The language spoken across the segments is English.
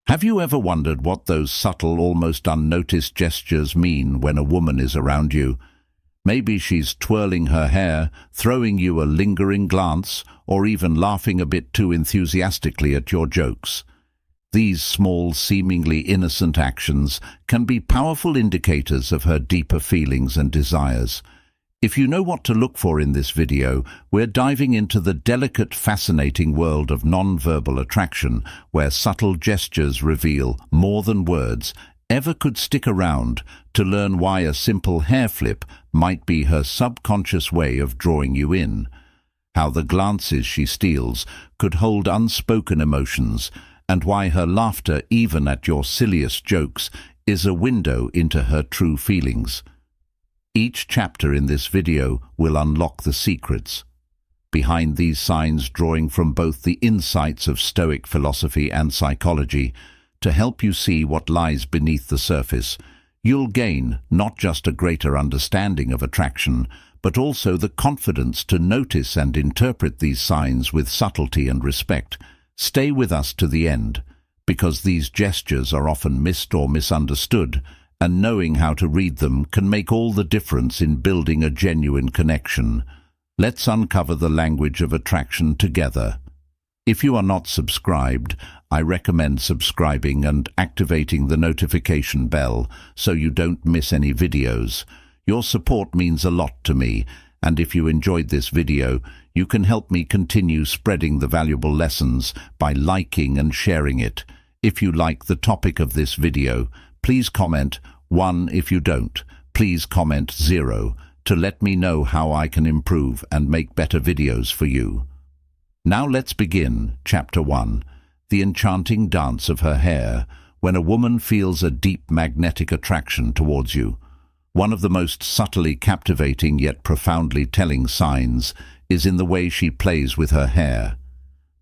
Have you ever wondered what those subtle, almost unnoticed gestures mean when a woman is around you? Maybe she's twirling her hair, throwing you a lingering glance, or even laughing a bit too enthusiastically at your jokes. These small, seemingly innocent actions can be powerful indicators of her deeper feelings and desires. If you know what to look for in this video, we're diving into the delicate, fascinating world of non-verbal attraction, where subtle gestures reveal more than words ever could stick around, to learn why a simple hair flip might be her subconscious way of drawing you in, how the glances she steals could hold unspoken emotions, and why her laughter, even at your silliest jokes, is a window into her true feelings. Each chapter in this video will unlock the secrets behind these signs, drawing from both the insights of Stoic philosophy and psychology to help you see what lies beneath the surface. You'll gain not just a greater understanding of attraction, but also the confidence to notice and interpret these signs with subtlety and respect. Stay with us to the end, because these gestures are often missed or misunderstood, and knowing how to read them can make all the difference in building a genuine connection. Let's uncover the language of attraction together. If you are not subscribed, I recommend subscribing and activating the notification bell so you don't miss any videos. Your support means a lot to me, and if you enjoyed this video, you can help me continue spreading the valuable lessons by liking and sharing it. If you like the topic of this video, please comment 1. If you don't, please comment 0 to let me know how I can improve and make better videos for you. Now let's begin. Chapter 1. The enchanting dance of her hair. When a woman feels a deep magnetic attraction towards you, one of the most subtly captivating yet profoundly telling signs is in the way she plays with her hair.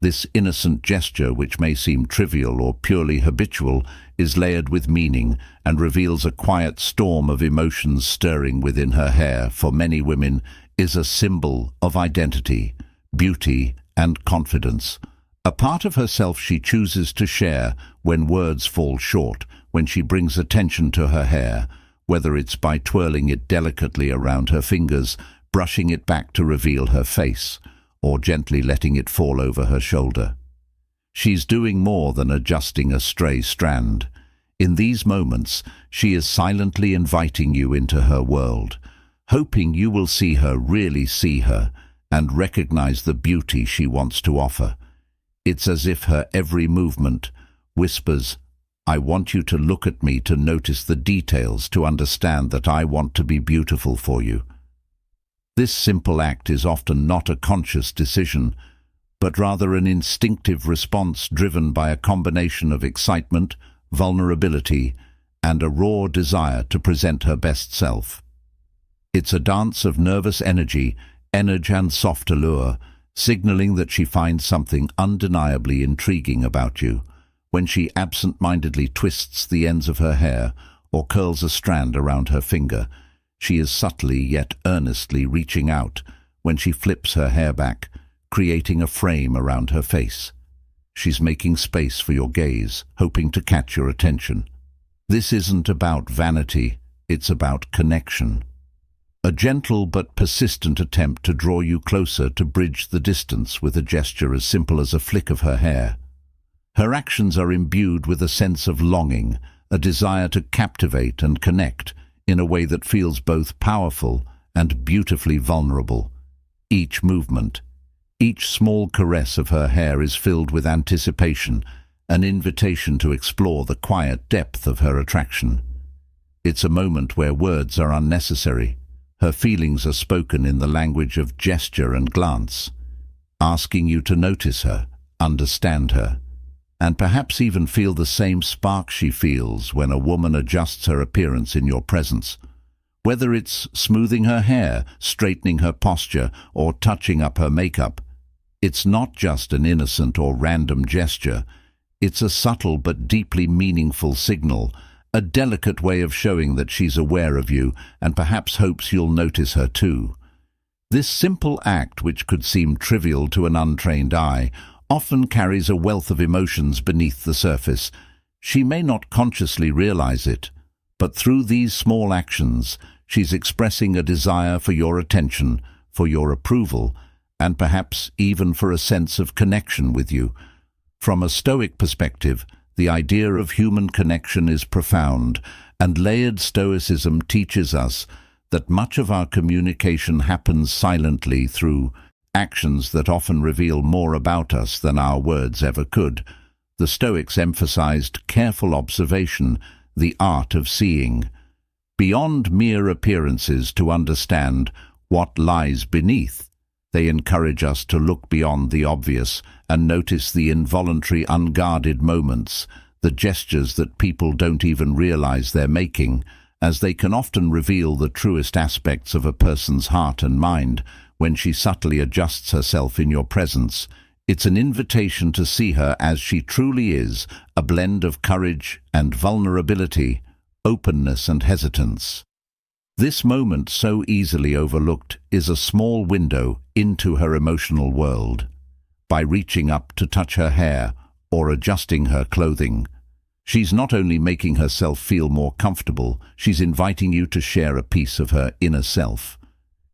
This innocent gesture, which may seem trivial or purely habitual, is layered with meaning and reveals a quiet storm of emotions stirring within her hair. For many women, is a symbol of identity, beauty, and confidence. A part of herself she chooses to share when words fall short, when she brings attention to her hair, whether it's by twirling it delicately around her fingers, brushing it back to reveal her face, or gently letting it fall over her shoulder. She's doing more than adjusting a stray strand. In these moments, she is silently inviting you into her world, hoping you will see her really see her and recognize the beauty she wants to offer. It's as if her every movement whispers, "I want you to look at me, to notice the details, to understand that I want to be beautiful for you." This simple act is often not a conscious decision, but rather an instinctive response driven by a combination of excitement, vulnerability, and a raw desire to present her best self. It's a dance of nervous energy and soft allure, signaling that she finds something undeniably intriguing about you. When she absent-mindedly twists the ends of her hair or curls a strand around her finger, she is subtly yet earnestly reaching out. When she flips her hair back, creating a frame around her face, she's making space for your gaze, hoping to catch your attention. This isn't about vanity, it's about connection. A gentle but persistent attempt to draw you closer, to bridge the distance with a gesture as simple as a flick of her hair. Her actions are imbued with a sense of longing, a desire to captivate and connect in a way that feels both powerful and beautifully vulnerable. Each movement, each small caress of her hair is filled with anticipation, an invitation to explore the quiet depth of her attraction. It's a moment where words are unnecessary. Her feelings are spoken in the language of gesture and glance, asking you to notice her, understand her, and perhaps even feel the same spark she feels when a woman adjusts her appearance in your presence. Whether it's smoothing her hair, straightening her posture, or touching up her makeup, it's not just an innocent or random gesture. It's a subtle but deeply meaningful signal, a delicate way of showing that she's aware of you and perhaps hopes you'll notice her too. This simple act, which could seem trivial to an untrained eye, often carries a wealth of emotions beneath the surface. She may not consciously realize it, but through these small actions, she's expressing a desire for your attention, for your approval, and perhaps even for a sense of connection with you. From a Stoic perspective, the idea of human connection is profound, and layered Stoicism teaches us that much of our communication happens silently through actions that often reveal more about us than our words ever could. The Stoics emphasized careful observation, the art of seeing beyond mere appearances to understand what lies beneath. They encourage us to look beyond the obvious and notice the involuntary, unguarded moments, the gestures that people don't even realize they're making, as they can often reveal the truest aspects of a person's heart and mind. When she subtly adjusts herself in your presence, it's an invitation to see her as she truly is, a blend of courage and vulnerability, openness and hesitance. This moment, so easily overlooked, is a small window into her emotional world. By reaching up to touch her hair or adjusting her clothing, she's not only making herself feel more comfortable, she's inviting you to share a piece of her inner self.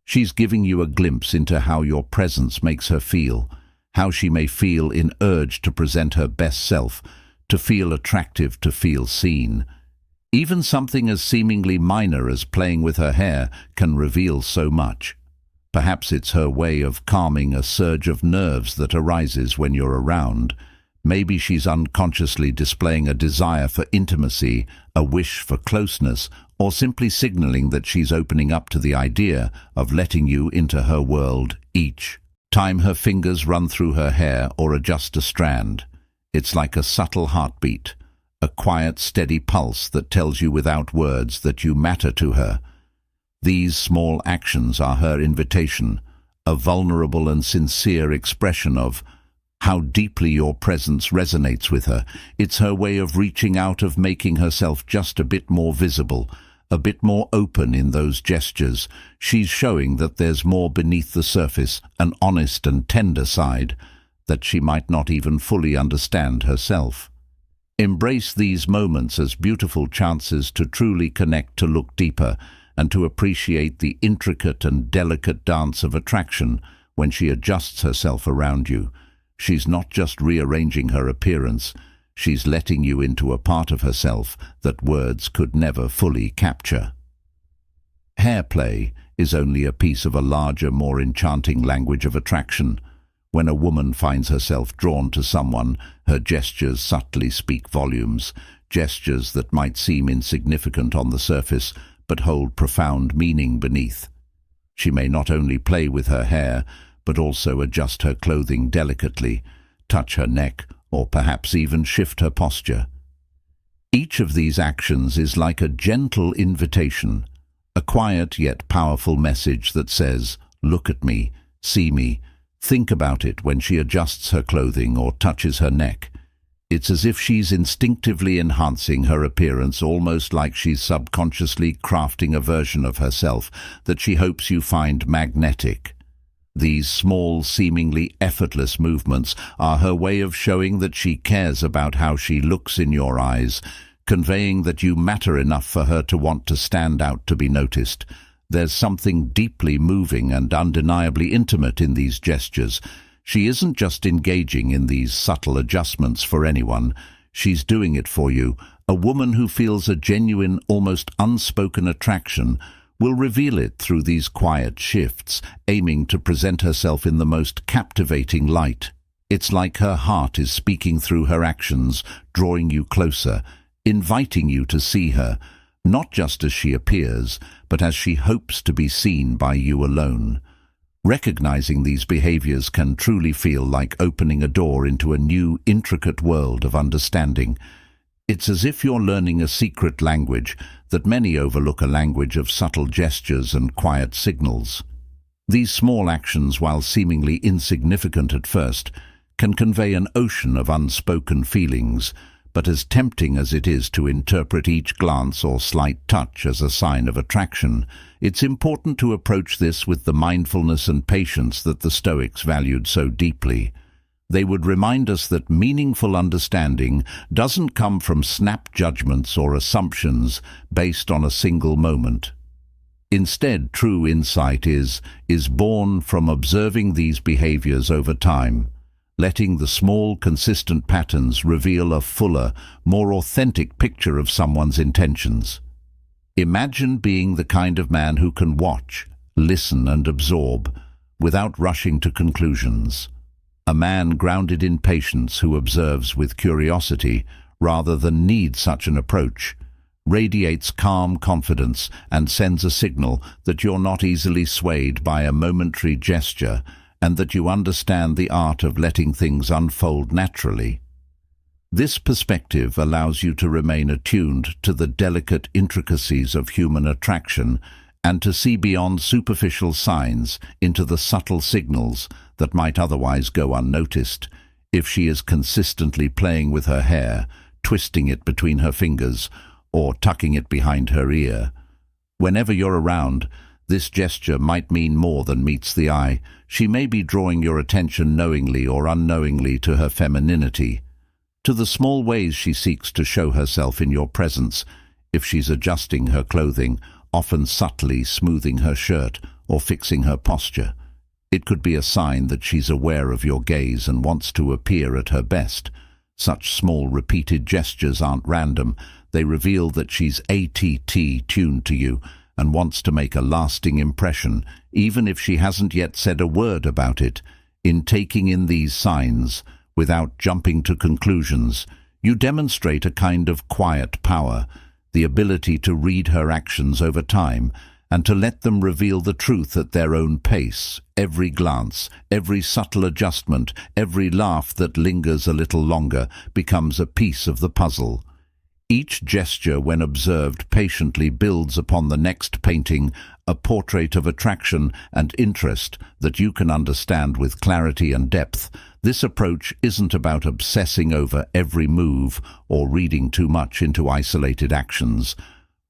She's giving you a glimpse into how your presence makes her feel, how she may feel in urge to present her best self, to feel attractive, to feel seen. Even something as seemingly minor as playing with her hair can reveal so much. Perhaps it's her way of calming a surge of nerves that arises when you're around. Maybe she's unconsciously displaying a desire for intimacy, a wish for closeness, or simply signaling that she's opening up to the idea of letting you into her world. Each time her fingers run through her hair or adjust a strand, it's like a subtle heartbeat, a quiet, steady pulse that tells you without words that you matter to her. These small actions are her invitation, a vulnerable and sincere expression of how deeply your presence resonates with her. It's her way of reaching out, of making herself just a bit more visible, a bit more open in those gestures. She's showing that there's more beneath the surface, an honest and tender side that she might not even fully understand herself. Embrace these moments as beautiful chances to truly connect, to look deeper, and to appreciate the intricate and delicate dance of attraction when she adjusts herself around you. She's not just rearranging her appearance, she's letting you into a part of herself that words could never fully capture. Hair play is only a piece of a larger, more enchanting language of attraction. When a woman finds herself drawn to someone, her gestures subtly speak volumes, gestures that might seem insignificant on the surface, but hold profound meaning beneath. She may not only play with her hair, but also adjust her clothing delicately, touch her neck, or perhaps even shift her posture. Each of these actions is like a gentle invitation, a quiet yet powerful message that says, "Look at me, see me." Think about it when she adjusts her clothing or touches her neck. It's as if she's instinctively enhancing her appearance, almost like she's subconsciously crafting a version of herself that she hopes you find magnetic. These small, seemingly effortless movements are her way of showing that she cares about how she looks in your eyes, conveying that you matter enough for her to want to stand out, to be noticed. There's something deeply moving and undeniably intimate in these gestures. She isn't just engaging in these subtle adjustments for anyone, she's doing it for you. A woman who feels a genuine, almost unspoken attraction will reveal it through these quiet shifts, aiming to present herself in the most captivating light. It's like her heart is speaking through her actions, drawing you closer, inviting you to see her, not just as she appears, but as she hopes to be seen by you alone. Recognizing these behaviors can truly feel like opening a door into a new, intricate world of understanding. It's as if you're learning a secret language that many overlook, a language of subtle gestures and quiet signals. These small actions, while seemingly insignificant at first, can convey an ocean of unspoken feelings, but as tempting as it is to interpret each glance or slight touch as a sign of attraction, it's important to approach this with the mindfulness and patience that the Stoics valued so deeply. They would remind us that meaningful understanding doesn't come from snap judgments or assumptions based on a single moment. Instead, true insight is born from observing these behaviors over time, letting the small, consistent patterns reveal a fuller, more authentic picture of someone's intentions. Imagine being the kind of man who can watch, listen, and absorb without rushing to conclusions. A man grounded in patience who observes with curiosity rather than need such an approach, radiates calm confidence and sends a signal that you're not easily swayed by a momentary gesture and that you understand the art of letting things unfold naturally. This perspective allows you to remain attuned to the delicate intricacies of human attraction and to see beyond superficial signs into the subtle signals that might otherwise go unnoticed. If she is consistently playing with her hair, twisting it between her fingers, or tucking it behind her ear, whenever you're around, this gesture might mean more than meets the eye. She may be drawing your attention knowingly or unknowingly to her femininity, to the small ways she seeks to show herself in your presence. If she's adjusting her clothing, often subtly smoothing her shirt or fixing her posture, it could be a sign that she's aware of your gaze and wants to appear at her best. Such small repeated gestures aren't random. They reveal that she's tuned to you and wants to make a lasting impression, even if she hasn't yet said a word about it. In taking in these signs, without jumping to conclusions, you demonstrate a kind of quiet power, the ability to read her actions over time and to let them reveal the truth at their own pace. Every glance, every subtle adjustment, every laugh that lingers a little longer becomes a piece of the puzzle. Each gesture, when observed patiently, builds upon the next painting, a portrait of attraction and interest that you can understand with clarity and depth. This approach isn't about obsessing over every move or reading too much into isolated actions.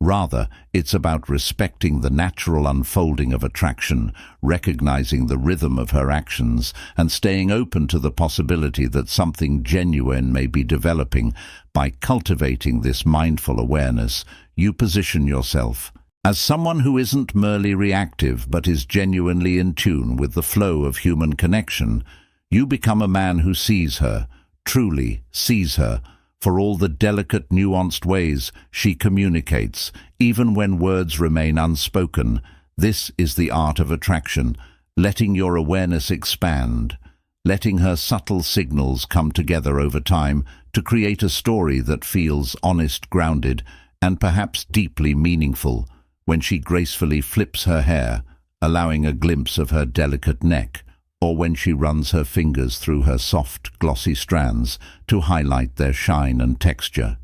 Rather, it's about respecting the natural unfolding of attraction, recognizing the rhythm of her actions, and staying open to the possibility that something genuine may be developing. By cultivating this mindful awareness, you position yourself as someone who isn't merely reactive but is genuinely in tune with the flow of human connection. You become a man who sees her, truly sees her, for all the delicate, nuanced ways she communicates, even when words remain unspoken. This is the art of attraction, letting your awareness expand, letting her subtle signals come together over time to create a story that feels honest, grounded, and perhaps deeply meaningful. When she gracefully flips her hair, allowing a glimpse of her delicate neck, or when she runs her fingers through her soft, glossy strands to highlight their shine and texture.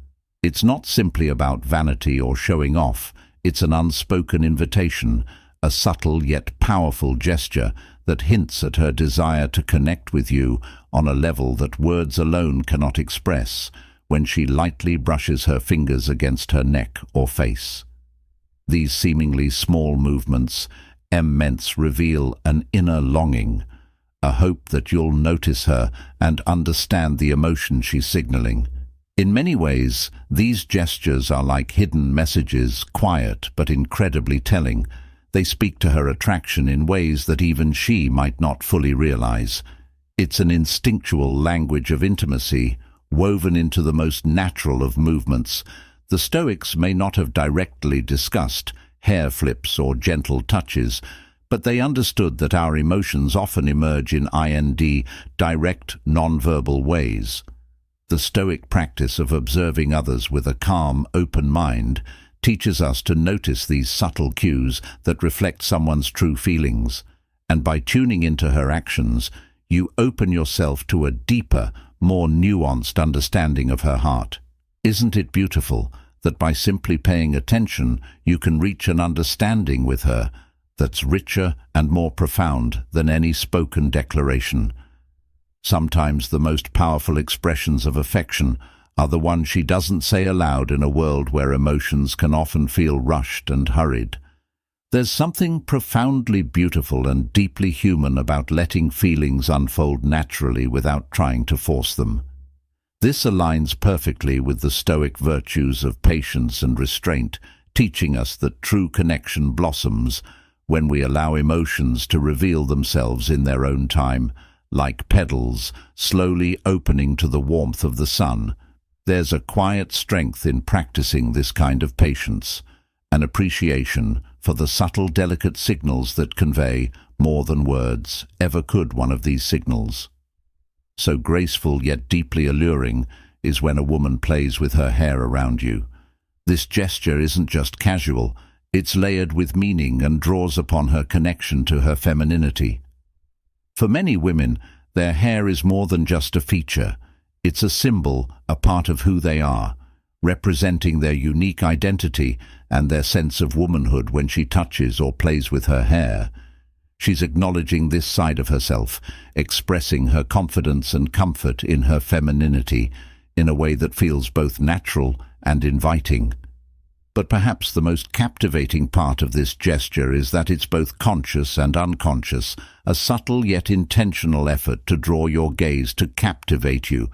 It's not simply about vanity or showing off. It's an unspoken invitation, a subtle yet powerful gesture that hints at her desire to connect with you on a level that words alone cannot express. When she lightly brushes her fingers against her neck or face, these seemingly small movements reveal an inner longing, a hope that you'll notice her and understand the emotion she's signaling. In many ways, these gestures are like hidden messages, quiet but incredibly telling. They speak to her attraction in ways that even she might not fully realize. It's an instinctual language of intimacy, woven into the most natural of movements. The Stoics may not have directly discussed hair flips or gentle touches, but they understood that our emotions often emerge in direct, nonverbal ways. The Stoic practice of observing others with a calm, open mind teaches us to notice these subtle cues that reflect someone's true feelings, and by tuning into her actions, you open yourself to a deeper, more nuanced understanding of her heart. Isn't it beautiful that by simply paying attention, you can reach an understanding with her that's richer and more profound than any spoken declaration? Sometimes the most powerful expressions of affection are the ones she doesn't say aloud in a world where emotions can often feel rushed and hurried. There's something profoundly beautiful and deeply human about letting feelings unfold naturally without trying to force them. This aligns perfectly with the Stoic virtues of patience and restraint, teaching us that true connection blossoms when we allow emotions to reveal themselves in their own time, like petals slowly opening to the warmth of the sun. There's a quiet strength in practicing this kind of patience, an appreciation for the subtle, delicate signals that convey more than words ever could. One of these signals, so graceful yet deeply alluring, is when a woman plays with her hair around you. This gesture isn't just casual, it's layered with meaning and draws upon her connection to her femininity. For many women, their hair is more than just a feature. It's a symbol, a part of who they are, representing their unique identity and their sense of womanhood. When she touches or plays with her hair, she's acknowledging this side of herself, expressing her confidence and comfort in her femininity in a way that feels both natural and inviting. But perhaps the most captivating part of this gesture is that it's both conscious and unconscious, a subtle yet intentional effort to draw your gaze, to captivate you,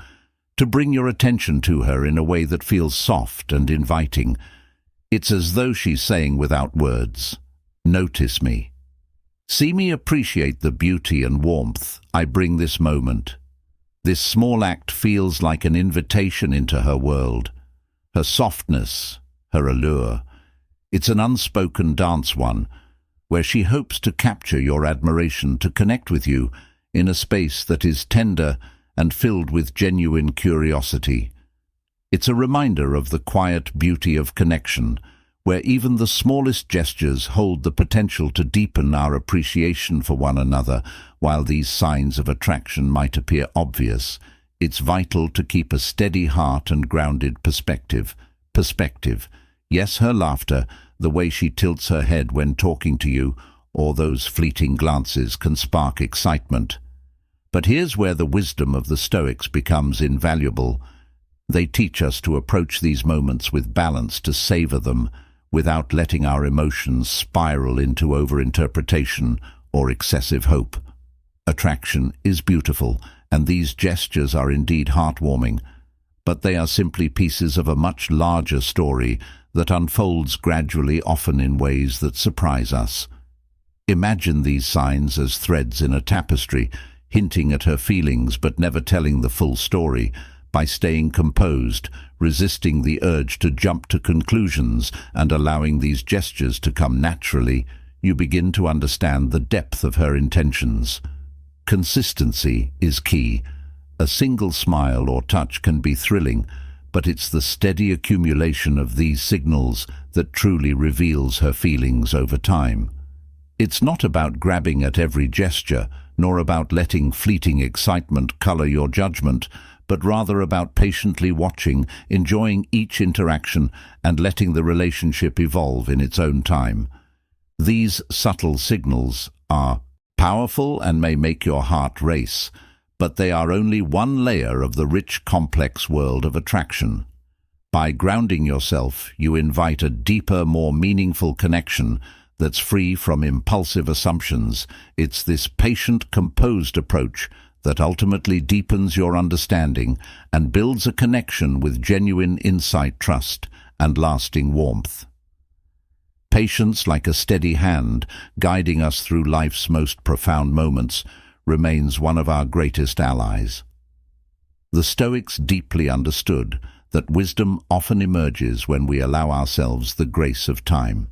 to bring your attention to her in a way that feels soft and inviting. It's as though she's saying without words, "Notice me. See me appreciate the beauty and warmth I bring this moment." This small act feels like an invitation into her world, her softness, her allure. It's an unspoken dance, one where she hopes to capture your admiration, to connect with you in a space that is tender and filled with genuine curiosity. It's a reminder of the quiet beauty of connection, where even the smallest gestures hold the potential to deepen our appreciation for one another. While these signs of attraction might appear obvious, it's vital to keep a steady heart and grounded perspective. Yes, her laughter, the way she tilts her head when talking to you, or those fleeting glances can spark excitement. But here's where the wisdom of the Stoics becomes invaluable. They teach us to approach these moments with balance, to savor them without letting our emotions spiral into overinterpretation or excessive hope. Attraction is beautiful, and these gestures are indeed heartwarming, but they are simply pieces of a much larger story that unfolds gradually, often in ways that surprise us. Imagine these signs as threads in a tapestry, hinting at her feelings but never telling the full story. By staying composed, resisting the urge to jump to conclusions, and allowing these gestures to come naturally, you begin to understand the depth of her intentions. Consistency is key. A single smile or touch can be thrilling, but it's the steady accumulation of these signals that truly reveals her feelings over time. It's not about grabbing at every gesture, nor about letting fleeting excitement color your judgment, but rather about patiently watching, enjoying each interaction, and letting the relationship evolve in its own time. These subtle signals are powerful and may make your heart race, but they are only one layer of the rich, complex world of attraction. By grounding yourself, you invite a deeper, more meaningful connection that's free from impulsive assumptions. It's this patient, composed approach that ultimately deepens your understanding and builds a connection with genuine insight, trust, and lasting warmth. Patience, like a steady hand guiding us through life's most profound moments, remains one of our greatest allies. The Stoics deeply understood that wisdom often emerges when we allow ourselves the grace of time.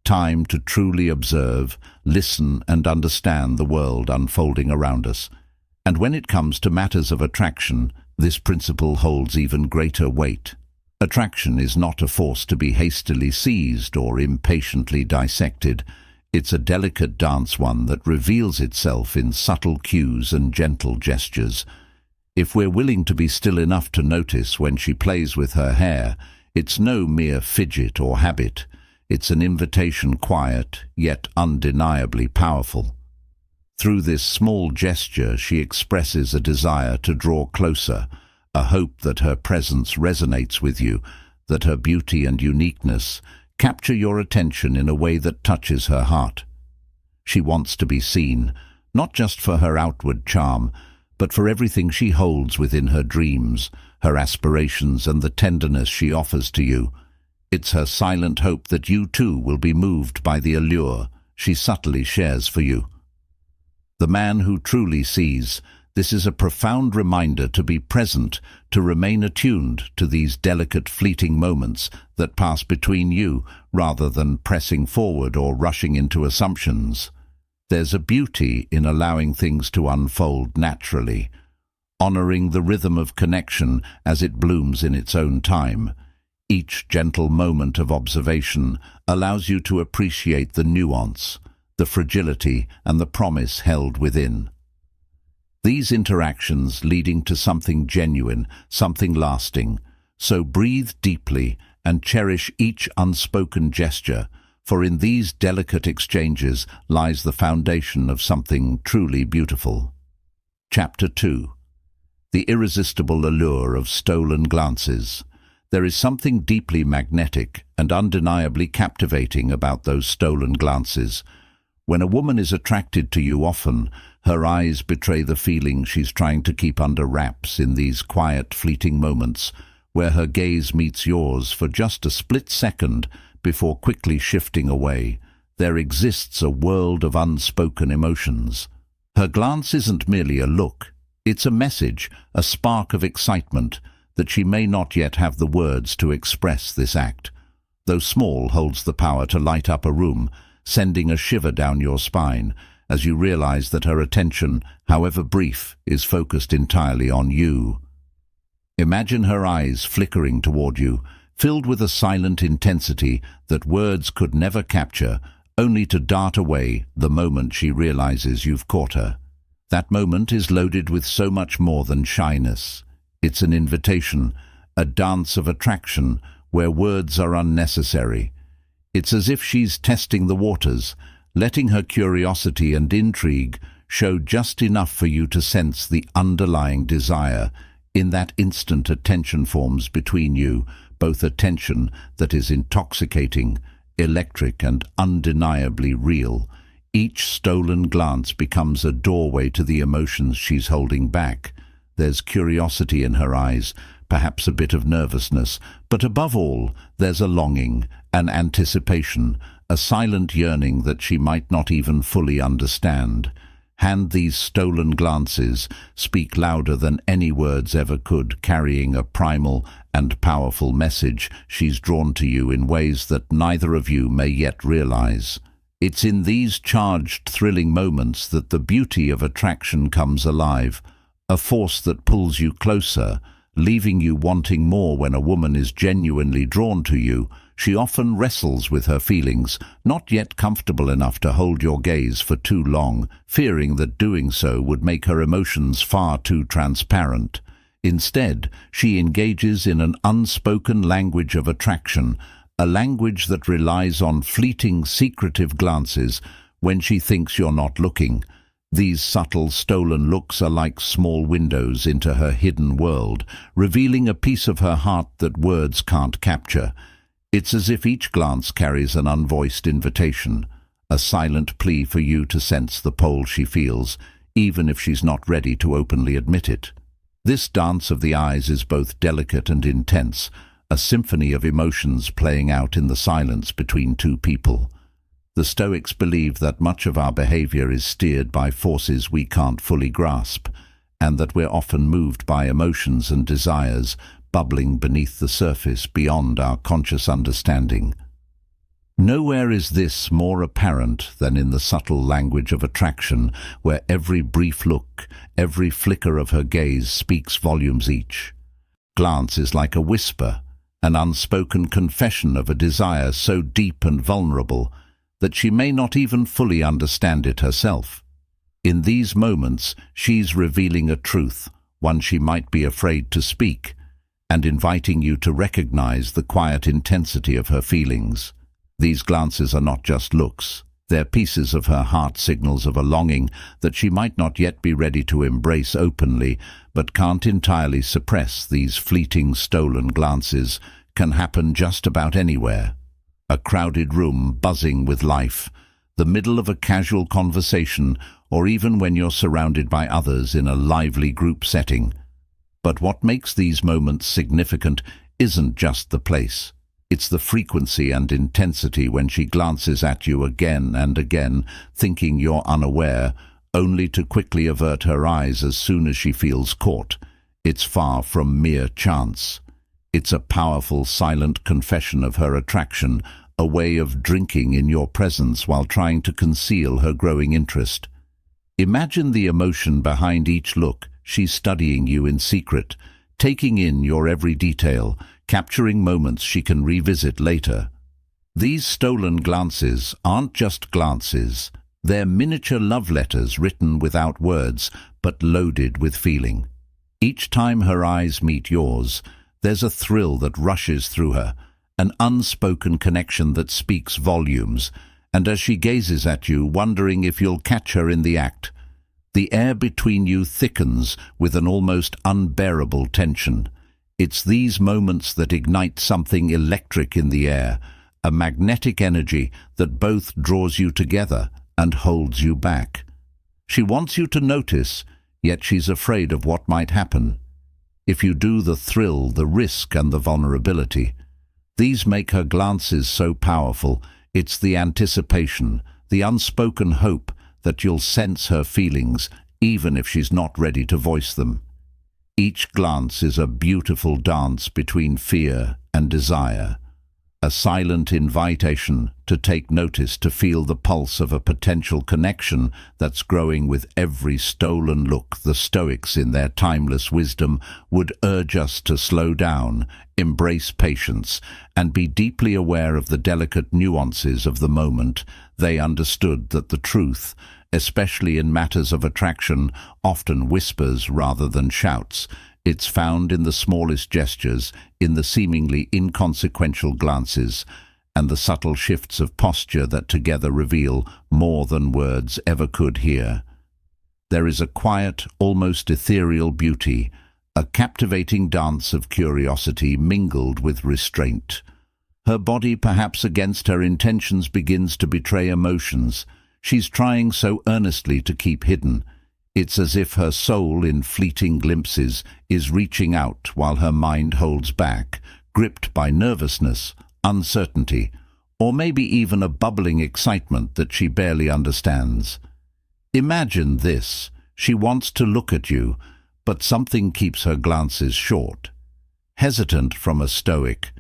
Time to truly observe, listen, and understand the world unfolding around us. And when it comes to matters of attraction, this principle holds even greater weight. Attraction is not a force to be hastily seized or impatiently dissected. It's a delicate dance, one that reveals itself in subtle cues and gentle gestures. If we're willing to be still enough to notice when she plays with her hair, it's no mere fidget or habit. It's an invitation, quiet, yet undeniably powerful. Through this small gesture, she expresses a desire to draw closer, a hope that her presence resonates with you, that her beauty and uniqueness capture your attention in a way that touches her heart. She wants to be seen, not just for her outward charm, but for everything she holds within her dreams, her aspirations, and the tenderness she offers to you. It's her silent hope that you too will be moved by the allure she subtly shares for you. The man who truly sees, this is a profound reminder to be present, to remain attuned to these delicate fleeting moments that pass between you rather than pressing forward or rushing into assumptions. There's a beauty in allowing things to unfold naturally, honoring the rhythm of connection as it blooms in its own time. Each gentle moment of observation allows you to appreciate the nuance, the fragility, and the promise held within. These interactions leading to something genuine, something lasting. So breathe deeply and cherish each unspoken gesture, for in these delicate exchanges lies the foundation of something truly beautiful. Chapter 2. The irresistible allure of stolen glances. There is something deeply magnetic and undeniably captivating about those stolen glances. When a woman is attracted to you often, her eyes betray the feeling she's trying to keep under wraps in these quiet, fleeting moments, where her gaze meets yours for just a split second before quickly shifting away. There exists a world of unspoken emotions. Her glance isn't merely a look, it's a message, a spark of excitement, that she may not yet have the words to express this act. Though small, holds the power to light up a room, sending a shiver down your spine as you realize that her attention, however brief, is focused entirely on you. Imagine her eyes flickering toward you, filled with a silent intensity that words could never capture, only to dart away the moment she realizes you've caught her. That moment is loaded with so much more than shyness. It's an invitation, a dance of attraction where words are unnecessary. It's as if she's testing the waters, letting her curiosity and intrigue show just enough for you to sense the underlying desire. In that instant, a tension forms between you, both a tension that is intoxicating, electric, and undeniably real. Each stolen glance becomes a doorway to the emotions she's holding back. There's curiosity in her eyes, perhaps a bit of nervousness, but above all, there's a longing, an anticipation, a silent yearning that she might not even fully understand. And these stolen glances speak louder than any words ever could, carrying a primal and powerful message. She's drawn to you in ways that neither of you may yet realize. It's in these charged, thrilling moments that the beauty of attraction comes alive, a force that pulls you closer, leaving you wanting more. When a woman is genuinely drawn to you, she often wrestles with her feelings, not yet comfortable enough to hold your gaze for too long, fearing that doing so would make her emotions far too transparent. Instead, she engages in an unspoken language of attraction, a language that relies on fleeting, secretive glances when she thinks you're not looking. These subtle, stolen looks are like small windows into her hidden world, revealing a piece of her heart that words can't capture. It's as if each glance carries an unvoiced invitation, a silent plea for you to sense the pull she feels, even if she's not ready to openly admit it. This dance of the eyes is both delicate and intense, a symphony of emotions playing out in the silence between two people. The Stoics believe that much of our behavior is steered by forces we can't fully grasp, and that we're often moved by emotions and desires bubbling beneath the surface beyond our conscious understanding. Nowhere is this more apparent than in the subtle language of attraction, where every brief look, every flicker of her gaze speaks volumes. Each glance is like a whisper, an unspoken confession of a desire so deep and vulnerable that she may not even fully understand it herself. In these moments, she's revealing a truth, one she might be afraid to speak, and inviting you to recognize the quiet intensity of her feelings. These glances are not just looks. They're pieces of her heart, signals of a longing that she might not yet be ready to embrace openly, but can't entirely suppress. These fleeting, stolen glances can happen just about anywhere. A crowded room buzzing with life, the middle of a casual conversation, or even when you're surrounded by others in a lively group setting. But what makes these moments significant isn't just the place. It's the frequency and intensity when she glances at you again and again, thinking you're unaware, only to quickly avert her eyes as soon as she feels caught. It's far from mere chance. It's a powerful, silent confession of her attraction, a way of drinking in your presence while trying to conceal her growing interest. Imagine the emotion behind each look. She's studying you in secret, taking in your every detail, capturing moments she can revisit later. These stolen glances aren't just glances. They're miniature love letters written without words, but loaded with feeling. Each time her eyes meet yours, there's a thrill that rushes through her, an unspoken connection that speaks volumes, and as she gazes at you, wondering if you'll catch her in the act, the air between you thickens with an almost unbearable tension. It's these moments that ignite something electric in the air, a magnetic energy that both draws you together and holds you back. She wants you to notice, yet she's afraid of what might happen. If you do, the thrill, the risk, and the vulnerability. These make her glances so powerful. It's the anticipation, the unspoken hope that you'll sense her feelings, even if she's not ready to voice them. Each glance is a beautiful dance between fear and desire, a silent invitation to take notice, to feel the pulse of a potential connection that's growing with every stolen look. The Stoics, in their timeless wisdom, would urge us to slow down, embrace patience, and be deeply aware of the delicate nuances of the moment. They understood that the truth, especially in matters of attraction, often whispers rather than shouts. It's found in the smallest gestures, in the seemingly inconsequential glances, and the subtle shifts of posture that together reveal more than words ever could hear. There is a quiet, almost ethereal beauty, a captivating dance of curiosity mingled with restraint. Her body, perhaps against her intentions, begins to betray emotions she's trying so earnestly to keep hidden. It's as if her soul, in fleeting glimpses, is reaching out while her mind holds back, gripped by nervousness, uncertainty, or maybe even a bubbling excitement that she barely understands. Imagine this. She wants to look at you, but something keeps her glances short. Hesitant from a Stoic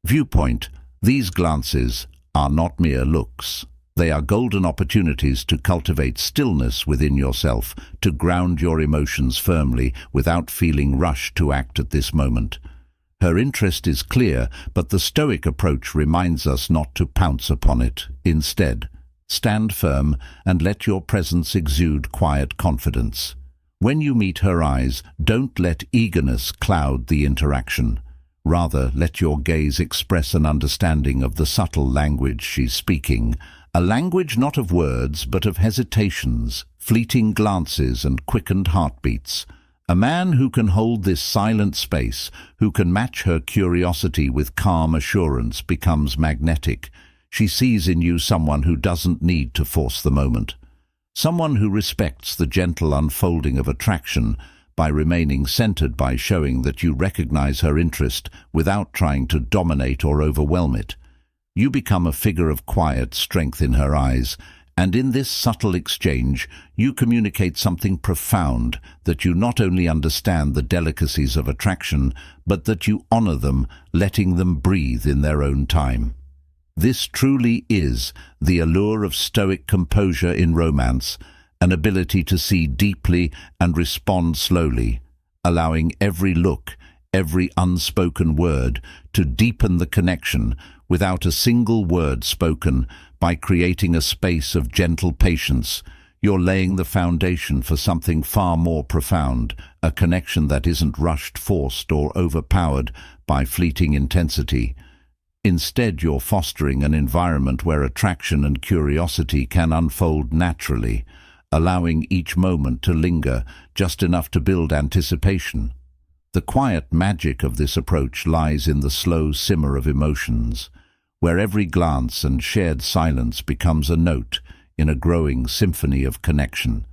viewpoint, these glances are not mere looks. They are golden opportunities to cultivate stillness within yourself, to ground your emotions firmly without feeling rushed to act at this moment. Her interest is clear, but the Stoic approach reminds us not to pounce upon it. Instead, stand firm and let your presence exude quiet confidence. When you meet her eyes, don't let eagerness cloud the interaction. Rather, let your gaze express an understanding of the subtle language she's speaking, a language not of words but of hesitations, fleeting glances and quickened heartbeats. A man who can hold this silent space, who can match her curiosity with calm assurance, becomes magnetic. She sees in you someone who doesn't need to force the moment, someone who respects the gentle unfolding of attraction by remaining centered, by showing that you recognize her interest without trying to dominate or overwhelm it. You become a figure of quiet strength in her eyes, and in this subtle exchange you communicate something profound, that you not only understand the delicacies of attraction, but that you honor them, letting them breathe in their own time. This truly is the allure of Stoic composure in romance, an ability to see deeply and respond slowly, allowing every look, every unspoken word to deepen the connection without a single word spoken. By creating a space of gentle patience, you're laying the foundation for something far more profound, a connection that isn't rushed, forced, or overpowered by fleeting intensity. Instead, you're fostering an environment where attraction and curiosity can unfold naturally, allowing each moment to linger just enough to build anticipation. The quiet magic of this approach lies in the slow simmer of emotions. where every glance and shared silence becomes a note in a growing symphony of connection.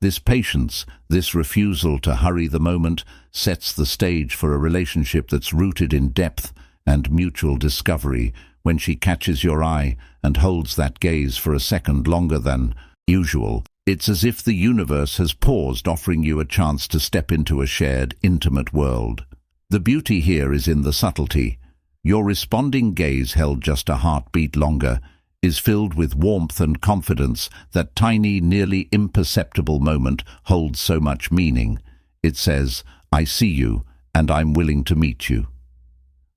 This patience, this refusal to hurry the moment, sets the stage for a relationship that's rooted in depth and mutual discovery. When she catches your eye and holds that gaze for a second longer than usual, it's as if the universe has paused, offering you a chance to step into a shared, intimate world. The beauty here is in the subtlety. Your responding gaze, held just a heartbeat longer, is filled with warmth and confidence. That tiny, nearly imperceptible moment holds so much meaning. It says, "I see you, and I'm willing to meet you."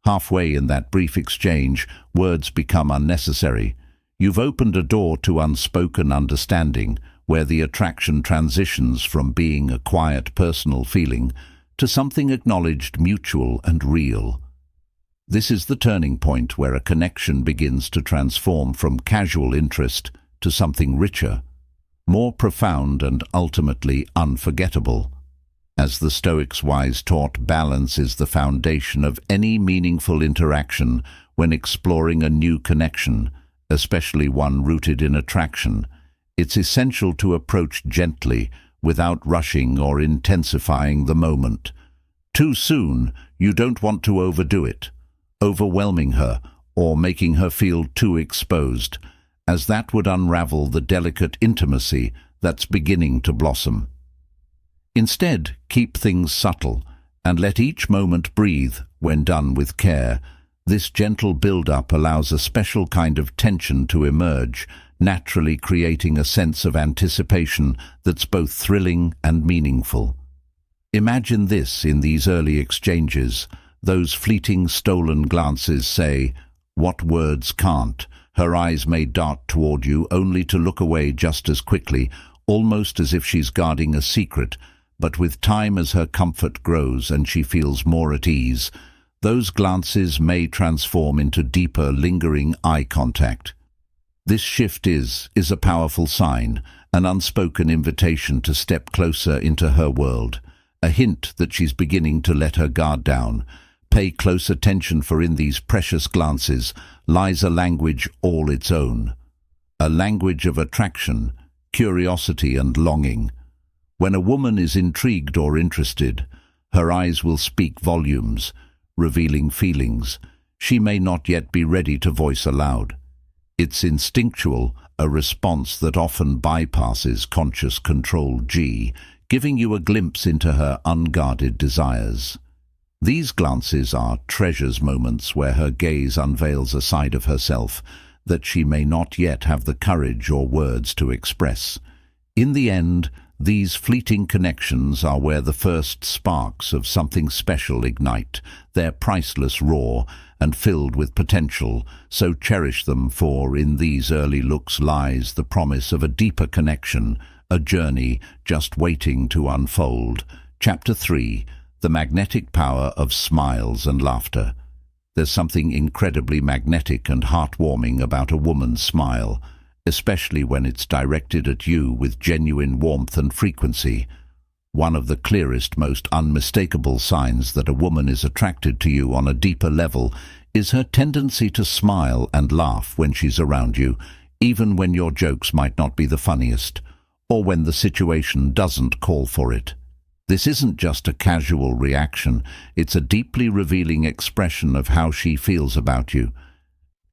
Halfway in that brief exchange, words become unnecessary. You've opened a door to unspoken understanding, where the attraction transitions from being a quiet personal feeling to something acknowledged, mutual, and real. This is the turning point where a connection begins to transform from casual interest to something richer, more profound, and ultimately unforgettable. As the Stoics wise taught, balance is the foundation of any meaningful interaction. When exploring a new connection, especially one rooted in attraction, it's essential to approach gently, without rushing or intensifying the moment. Too soon, you don't want to overdo it, overwhelming her or making her feel too exposed, as that would unravel the delicate intimacy that's beginning to blossom. Instead, keep things subtle and let each moment breathe. When done with care, this gentle build-up allows a special kind of tension to emerge, naturally creating a sense of anticipation that's both thrilling and meaningful. Imagine this in these early exchanges. Those fleeting, stolen glances say what words can't. Her eyes may dart toward you, only to look away just as quickly, almost as if she's guarding a secret. But with time, as her comfort grows and she feels more at ease, those glances may transform into deeper, lingering eye contact. This shift is a powerful sign, an unspoken invitation to step closer into her world, a hint that she's beginning to let her guard down. Pay close attention, for in these precious glances lies a language all its own, a language of attraction, curiosity, and longing. When a woman is intrigued or interested, her eyes will speak volumes, revealing feelings she may not yet be ready to voice aloud. It's instinctual, a response that often bypasses conscious control, giving you a glimpse into her unguarded desires. These glances are treasures, moments where her gaze unveils a side of herself that she may not yet have the courage or words to express. In the end, these fleeting connections are where the first sparks of something special ignite. They're priceless, raw, and filled with potential, so cherish them, for in these early looks lies the promise of a deeper connection, a journey just waiting to unfold. Chapter 3. The magnetic power of smiles and laughter. There's something incredibly magnetic and heartwarming about a woman's smile, especially when it's directed at you with genuine warmth and frequency. One of the clearest, most unmistakable signs that a woman is attracted to you on a deeper level is her tendency to smile and laugh when she's around you, even when your jokes might not be the funniest, or when the situation doesn't call for it. This isn't just a casual reaction, it's a deeply revealing expression of how she feels about you.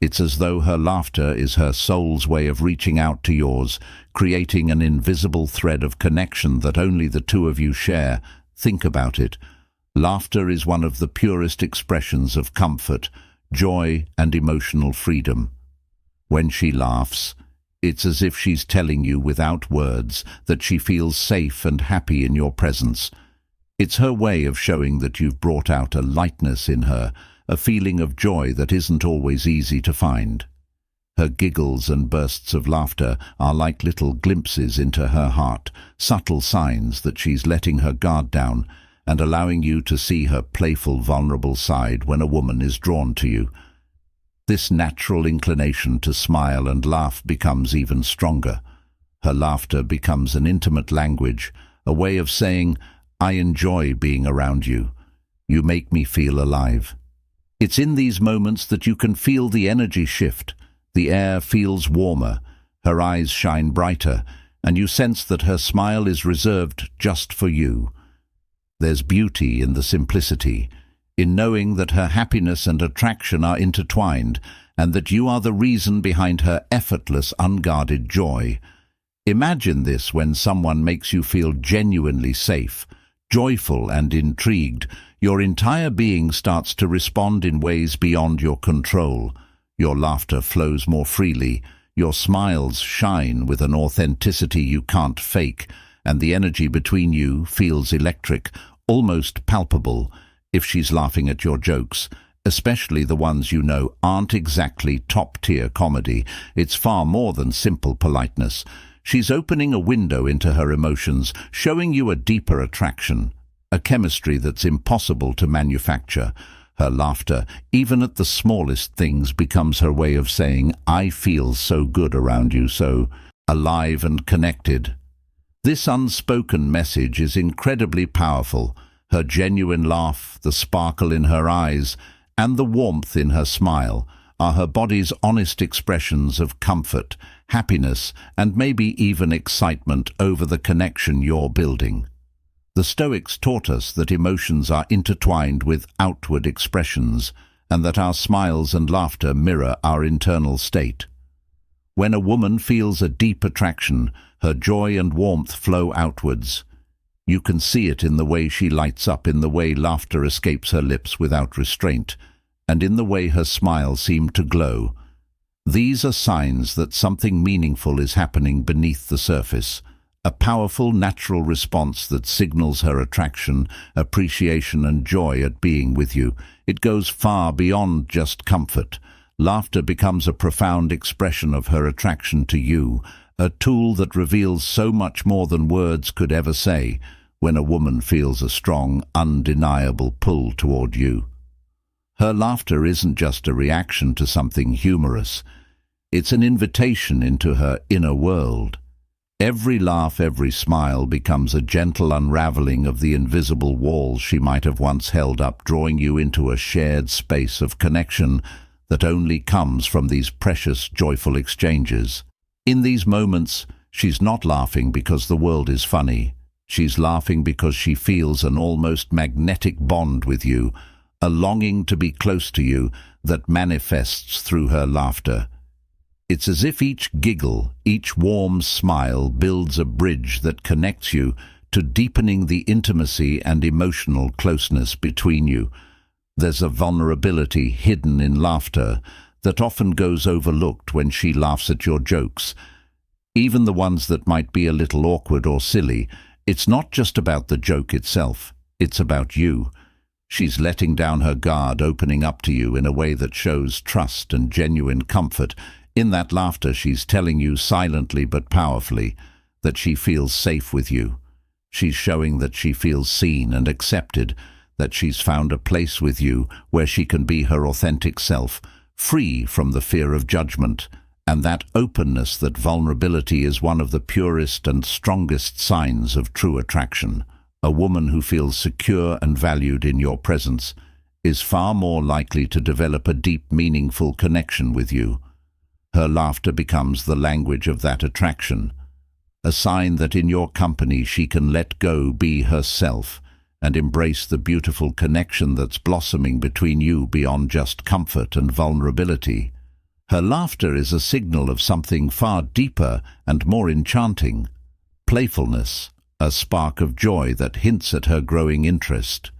It's as though her laughter is her soul's way of reaching out to yours, creating an invisible thread of connection that only the two of you share. Think about it. Laughter is one of the purest expressions of comfort, joy, and emotional freedom. When she laughs, it's as if she's telling you without words that she feels safe and happy in your presence. It's her way of showing that you've brought out a lightness in her, a feeling of joy that isn't always easy to find. Her giggles and bursts of laughter are like little glimpses into her heart, subtle signs that she's letting her guard down and allowing you to see her playful, vulnerable side. When a woman is drawn to you, this natural inclination to smile and laugh becomes even stronger. Her laughter becomes an intimate language, a way of saying, "I enjoy being around you. You make me feel alive." It's in these moments that you can feel the energy shift. The air feels warmer, her eyes shine brighter, and you sense that her smile is reserved just for you. There's beauty in the simplicity, in knowing that her happiness and attraction are intertwined, and that you are the reason behind her effortless, unguarded joy. Imagine this when someone makes you feel genuinely safe, joyful and intrigued. Your entire being starts to respond in ways beyond your control. Your laughter flows more freely, your smiles shine with an authenticity you can't fake, and the energy between you feels electric, almost palpable. If she's laughing at your jokes, especially the ones you know aren't exactly top-tier comedy, it's far more than simple politeness. She's opening a window into her emotions, showing you a deeper attraction, a chemistry that's impossible to manufacture. Her laughter, even at the smallest things, becomes her way of saying, "I feel so good around you, so alive and connected." This unspoken message is incredibly powerful. Her genuine laugh, the sparkle in her eyes, and the warmth in her smile are her body's honest expressions of comfort, happiness, and maybe even excitement over the connection you're building. The Stoics taught us that emotions are intertwined with outward expressions, and that our smiles and laughter mirror our internal state. When a woman feels a deep attraction, her joy and warmth flow outwards. You can see it in the way she lights up, in the way laughter escapes her lips without restraint, and in the way her smile seems to glow. These are signs that something meaningful is happening beneath the surface, a powerful natural response that signals her attraction, appreciation and joy at being with you. It goes far beyond just comfort. Laughter becomes a profound expression of her attraction to you, a tool that reveals so much more than words could ever say. When a woman feels a strong, undeniable pull toward you, her laughter isn't just a reaction to something humorous. It's an invitation into her inner world. Every laugh, every smile becomes a gentle unraveling of the invisible walls she might have once held up, drawing you into a shared space of connection that only comes from these precious, joyful exchanges. In these moments, she's not laughing because the world is funny. She's laughing because she feels an almost magnetic bond with you, a longing to be close to you that manifests through her laughter. It's as if each giggle, each warm smile builds a bridge that connects you to deepening the intimacy and emotional closeness between you. There's a vulnerability hidden in laughter that often goes overlooked when she laughs at your jokes, even the ones that might be a little awkward or silly. It's not just about the joke itself, it's about you. She's letting down her guard, opening up to you in a way that shows trust and genuine comfort. In that laughter, she's telling you silently but powerfully that she feels safe with you. She's showing that she feels seen and accepted, that she's found a place with you where she can be her authentic self, free from the fear of judgment, and that openness, that vulnerability is one of the purest and strongest signs of true attraction. A woman who feels secure and valued in your presence is far more likely to develop a deep, meaningful connection with you. Her laughter becomes the language of that attraction, a sign that in your company she can let go, be herself, and embrace the beautiful connection that's blossoming between you beyond just comfort and vulnerability. Her laughter is a signal of something far deeper and more enchanting: playfulness, a spark of joy that hints at her growing interest.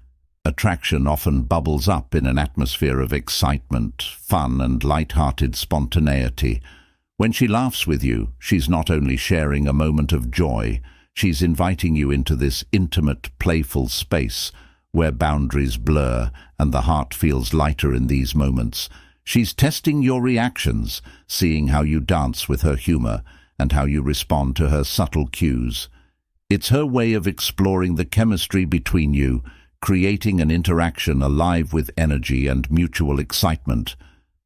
Attraction often bubbles up in an atmosphere of excitement, fun, and light-hearted spontaneity. When she laughs with you, she's not only sharing a moment of joy, she's inviting you into this intimate, playful space where boundaries blur and the heart feels lighter in these moments. She's testing your reactions, seeing how you dance with her humor and how you respond to her subtle cues. It's her way of exploring the chemistry between you, creating an interaction alive with energy and mutual excitement.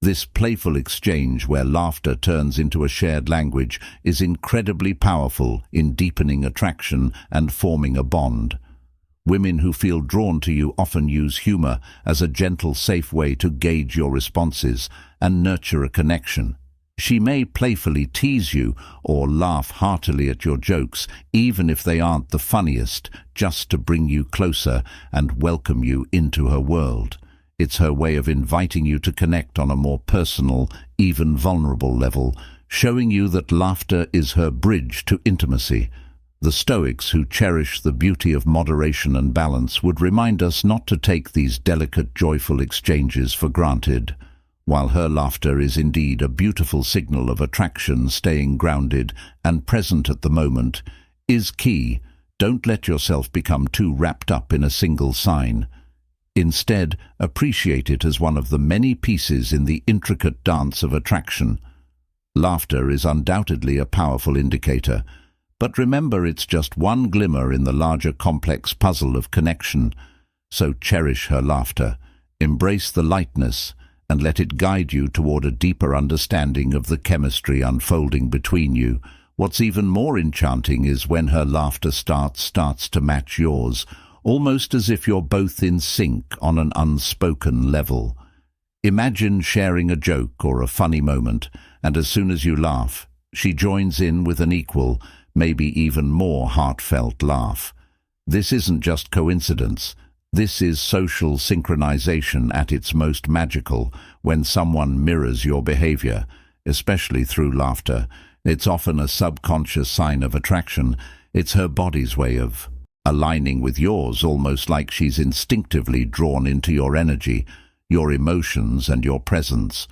This playful exchange, where laughter turns into a shared language, is incredibly powerful in deepening attraction and forming a bond. Women who feel drawn to you often use humor as a gentle, safe way to gauge your responses and nurture a connection. She may playfully tease you or laugh heartily at your jokes, even if they aren't the funniest, just to bring you closer and welcome you into her world. It's her way of inviting you to connect on a more personal, even vulnerable level, showing you that laughter is her bridge to intimacy. The Stoics, who cherish the beauty of moderation and balance, would remind us not to take these delicate, joyful exchanges for granted. While her laughter is indeed a beautiful signal of attraction, staying grounded and present at the moment is key. Don't let yourself become too wrapped up in a single sign. Instead, appreciate it as one of the many pieces in the intricate dance of attraction. Laughter is undoubtedly a powerful indicator, but remember, it's just one glimmer in the larger complex puzzle of connection. So cherish her laughter, embrace the lightness, and let it guide you toward a deeper understanding of the chemistry unfolding between you. What's even more enchanting is when her laughter starts to match yours, almost as if you're both in sync on an unspoken level. Imagine sharing a joke or a funny moment, and as soon as you laugh, she joins in with an equal, maybe even more heartfelt laugh. This isn't just coincidence. This is social synchronization at its most magical, when someone mirrors your behavior, especially through laughter. It's often a subconscious sign of attraction. It's her body's way of aligning with yours, almost like she's instinctively drawn into your energy, your emotions, and your presence.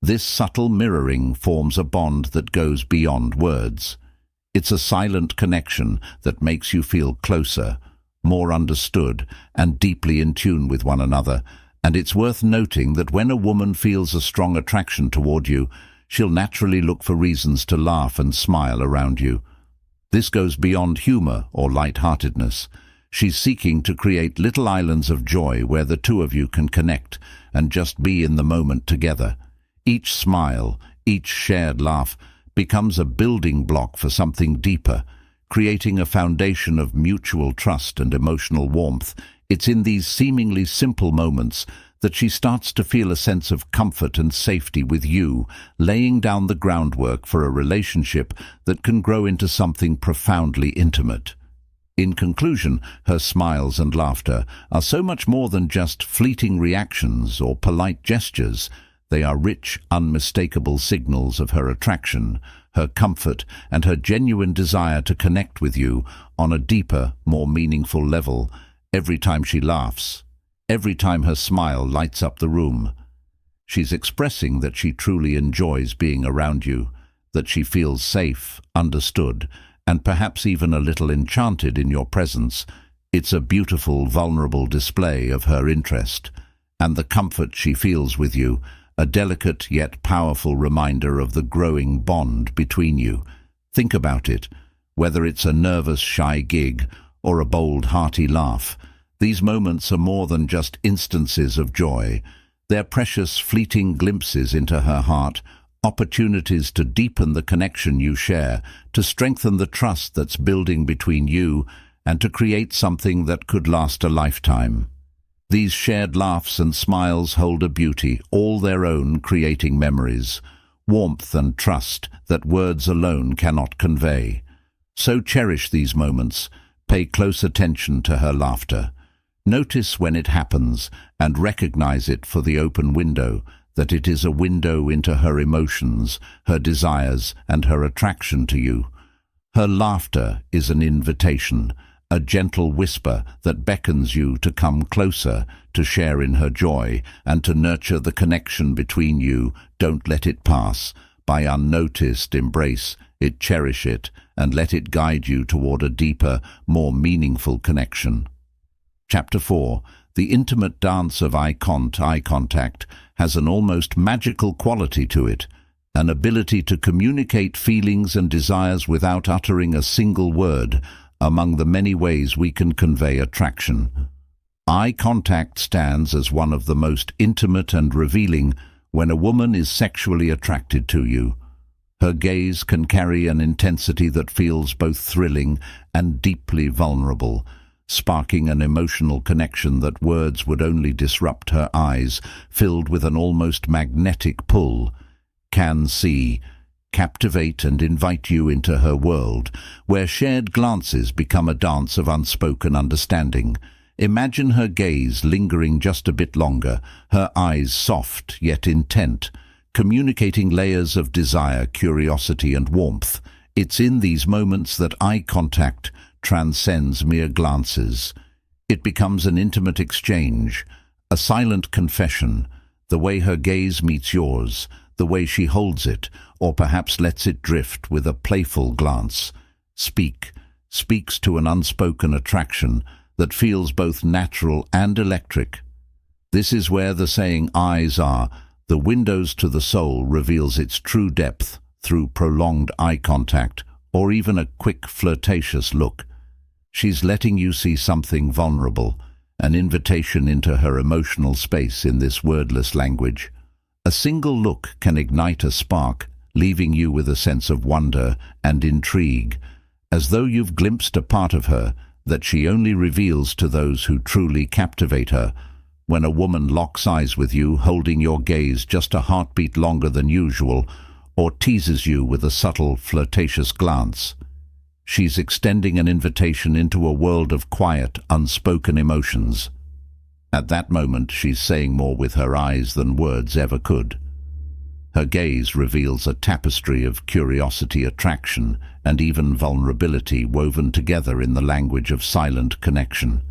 This subtle mirroring forms a bond that goes beyond words. It's a silent connection that makes you feel closer, more understood, and deeply in tune with one another. And it's worth noting that when a woman feels a strong attraction toward you, she'll naturally look for reasons to laugh and smile around you. This goes beyond humor or light-heartedness. She's seeking to create little islands of joy where the two of you can connect and just be in the moment together. Each smile, each shared laugh, becomes a building block for something deeper, creating a foundation of mutual trust and emotional warmth. It's in these seemingly simple moments that she starts to feel a sense of comfort and safety with you, laying down the groundwork for a relationship that can grow into something profoundly intimate. In conclusion, her smiles and laughter are so much more than just fleeting reactions or polite gestures. They are rich, unmistakable signals of her attraction, her comfort, and her genuine desire to connect with you on a deeper, more meaningful level. Every time she laughs, every time her smile lights up the room, she's expressing that she truly enjoys being around you, that she feels safe, understood, and perhaps even a little enchanted in your presence. It's a beautiful, vulnerable display of her interest, and the comfort she feels with you, a delicate yet powerful reminder of the growing bond between you. Think about it. Whether it's a nervous, shy gig or a bold, hearty laugh, these moments are more than just instances of joy. They're precious, fleeting glimpses into her heart, opportunities to deepen the connection you share, to strengthen the trust that's building between you, and to create something that could last a lifetime. These shared laughs and smiles hold a beauty all their own, creating memories, warmth and trust that words alone cannot convey. So cherish these moments, pay close attention to her laughter. Notice when it happens and recognize it for the open window, that it is a window into her emotions, her desires, and her attraction to you. Her laughter is an invitation, a gentle whisper that beckons you to come closer, to share in her joy, and to nurture the connection between you. Don't let it pass by unnoticed. Embrace it, cherish it, and let it guide you toward a deeper, more meaningful connection. Chapter 4. The intimate dance of eye contact has an almost magical quality to it, an ability to communicate feelings and desires without uttering a single word. Among the many ways we can convey attraction, eye contact stands as one of the most intimate and revealing when a woman is sexually attracted to you. Her gaze can carry an intensity that feels both thrilling and deeply vulnerable, sparking an emotional connection that words would only disrupt. Her eyes, filled with an almost magnetic pull, can see, captivate and invite you into her world, where shared glances become a dance of unspoken understanding. Imagine her gaze lingering just a bit longer, her eyes soft yet intent, communicating layers of desire, curiosity and warmth. It's in these moments that eye contact transcends mere glances. It becomes an intimate exchange, a silent confession, the way her gaze meets yours, the way she holds it, or perhaps lets it drift with a playful glance. Speaks to an unspoken attraction that feels both natural and electric. This is where the saying "eyes are the windows to the soul" reveals its true depth, through prolonged eye contact or even a quick flirtatious look. She's letting you see something vulnerable, an invitation into her emotional space in this wordless language. A single look can ignite a spark, leaving you with a sense of wonder and intrigue, as though you've glimpsed a part of her that she only reveals to those who truly captivate her. When a woman locks eyes with you, holding your gaze just a heartbeat longer than usual, or teases you with a subtle, flirtatious glance, she's extending an invitation into a world of quiet, unspoken emotions. At that moment, she's saying more with her eyes than words ever could. Her gaze reveals a tapestry of curiosity, attraction, and even vulnerability woven together in the language of silent connection.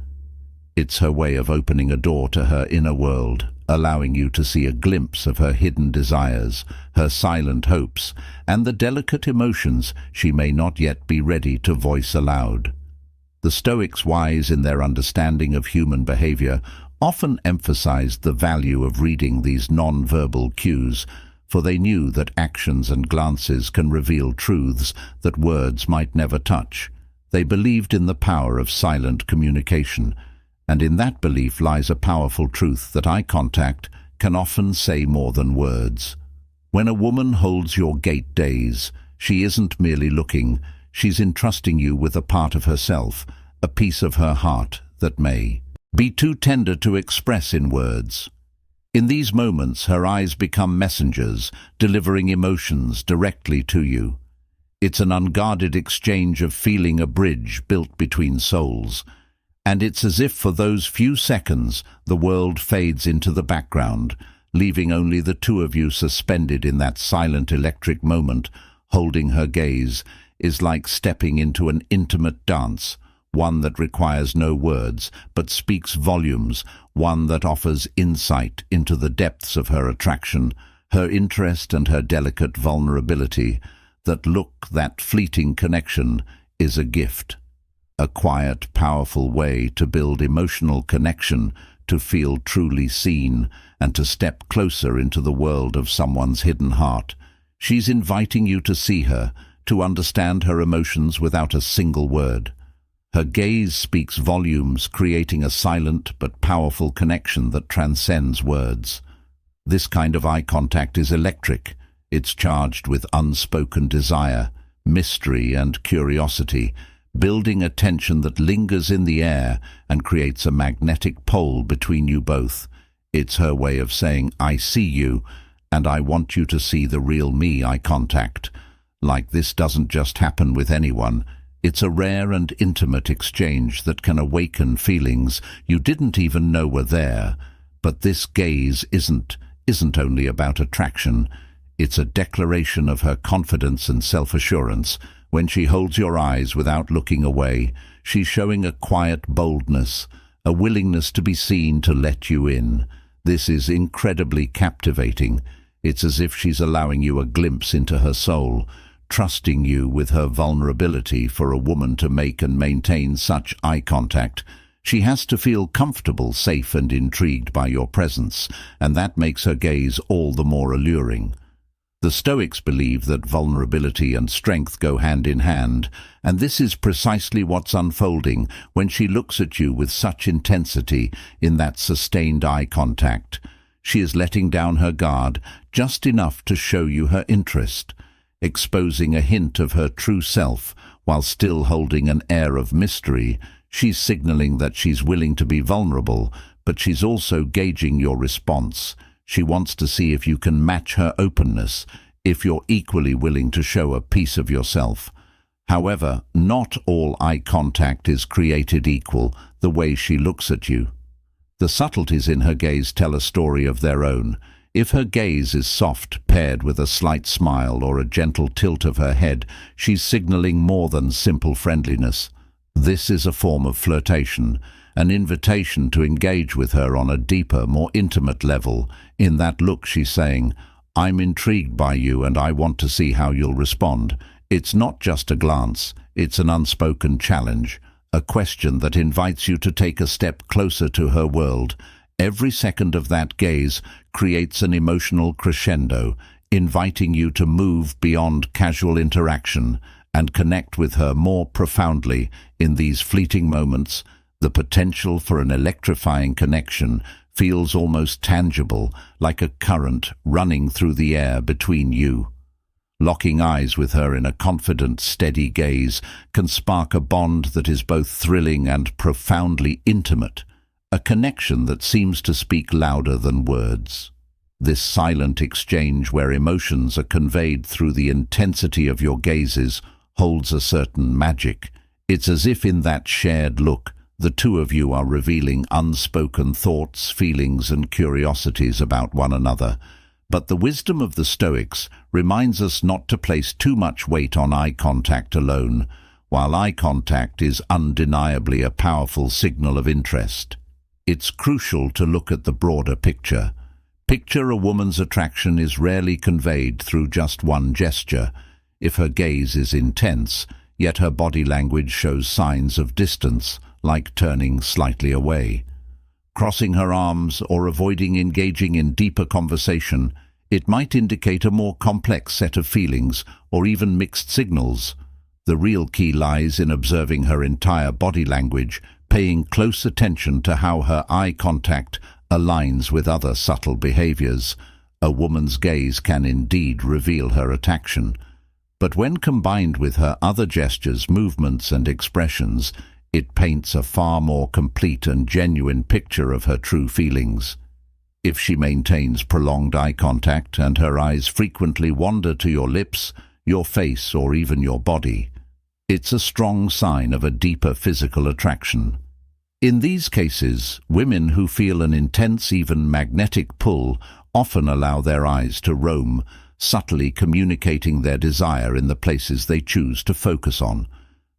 It's her way of opening a door to her inner world, allowing you to see a glimpse of her hidden desires, her silent hopes, and the delicate emotions she may not yet be ready to voice aloud. The Stoics, wise in their understanding of human behavior, often emphasized the value of reading these non-verbal cues, for they knew that actions and glances can reveal truths that words might never touch. They believed in the power of silent communication, and in that belief lies a powerful truth that eye contact can often say more than words. When a woman holds your gaze, she isn't merely looking, she's entrusting you with a part of herself, a piece of her heart that may be too tender to express in words. In these moments, her eyes become messengers, delivering emotions directly to you. It's an unguarded exchange of feeling, a bridge built between souls. And it's as if for those few seconds the world fades into the background, leaving only the two of you suspended in that silent electric moment. Holding her gaze is like stepping into an intimate dance, one that requires no words but speaks volumes, one that offers insight into the depths of her attraction, her interest and her delicate vulnerability. That fleeting connection is a gift. A quiet, powerful way to build emotional connection, to feel truly seen, and to step closer into the world of someone's hidden heart. She's inviting you to see her, to understand her emotions without a single word. Her gaze speaks volumes, creating a silent but powerful connection that transcends words. This kind of eye contact is electric. It's charged with unspoken desire, mystery and curiosity, building a tension that lingers in the air and creates a magnetic pole between you both. It's her way of saying, "I see you, and I want you to see the real me." Eye contact like this doesn't just happen with anyone. It's a rare and intimate exchange that can awaken feelings you didn't even know were there. But this gaze isn't only about attraction. It's a declaration of her confidence and self-assurance. When she holds your eyes without looking away, she's showing a quiet boldness, a willingness to be seen, to let you in. This is incredibly captivating. It's as if she's allowing you a glimpse into her soul, trusting you with her vulnerability. For a woman to make and maintain such eye contact, she has to feel comfortable, safe and intrigued by your presence, and that makes her gaze all the more alluring. The Stoics believe that vulnerability and strength go hand in hand, and this is precisely what's unfolding when she looks at you with such intensity in that sustained eye contact. She is letting down her guard just enough to show you her interest, exposing a hint of her true self while still holding an air of mystery. She's signaling that she's willing to be vulnerable, but she's also gauging your response. She wants to see if you can match her openness, if you're equally willing to show a piece of yourself. However, not all eye contact is created equal the way she looks at you. The subtleties in her gaze tell a story of their own. If her gaze is soft, paired with a slight smile or a gentle tilt of her head, she's signaling more than simple friendliness. This is a form of flirtation, an invitation to engage with her on a deeper, more intimate level. In that look, she's saying, "I'm intrigued by you and I want to see how you'll respond." It's not just a glance, it's an unspoken challenge, a question that invites you to take a step closer to her world. Every second of that gaze creates an emotional crescendo, inviting you to move beyond casual interaction and connect with her more profoundly. In these fleeting moments, the potential for an electrifying connection feels almost tangible, like a current running through the air between you. Locking eyes with her in a confident, steady gaze can spark a bond that is both thrilling and profoundly intimate, a connection that seems to speak louder than words. This silent exchange where emotions are conveyed through the intensity of your gazes holds a certain magic. It's as if in that shared look, the two of you are revealing unspoken thoughts, feelings, and curiosities about one another. But the wisdom of the Stoics reminds us not to place too much weight on eye contact alone, while eye contact is undeniably a powerful signal of interest. It's crucial to look at the broader picture. Picture a woman's attraction is rarely conveyed through just one gesture. If her gaze is intense, yet her body language shows signs of distance, like turning slightly away, crossing her arms, or avoiding engaging in deeper conversation, it might indicate a more complex set of feelings or even mixed signals. The real key lies in observing her entire body language, paying close attention to how her eye contact aligns with other subtle behaviors. A woman's gaze can indeed reveal her attraction, but when combined with her other gestures, movements, and expressions, it paints a far more complete and genuine picture of her true feelings. If she maintains prolonged eye contact and her eyes frequently wander to your lips, your face, or even your body, it's a strong sign of a deeper physical attraction. In these cases, women who feel an intense, even magnetic pull often allow their eyes to roam, subtly communicating their desire in the places they choose to focus on.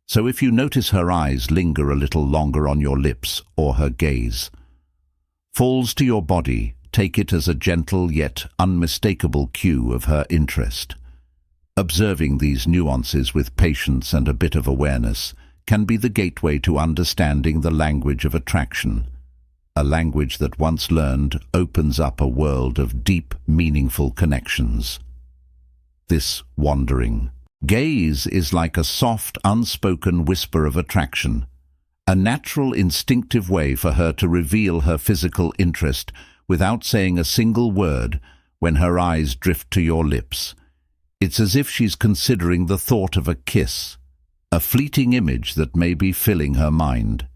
So if you notice her eyes linger a little longer on your lips, or her gaze falls to your body, take it as a gentle yet unmistakable cue of her interest. Observing these nuances with patience and a bit of awareness can be the gateway to understanding the language of attraction. A language that once learned opens up a world of deep, meaningful connections. This wandering gaze is like a soft, unspoken whisper of attraction, a natural, instinctive way for her to reveal her physical interest without saying a single word. When her eyes drift to your lips, it's as if she's considering the thought of a kiss, a fleeting image that may be filling her mind.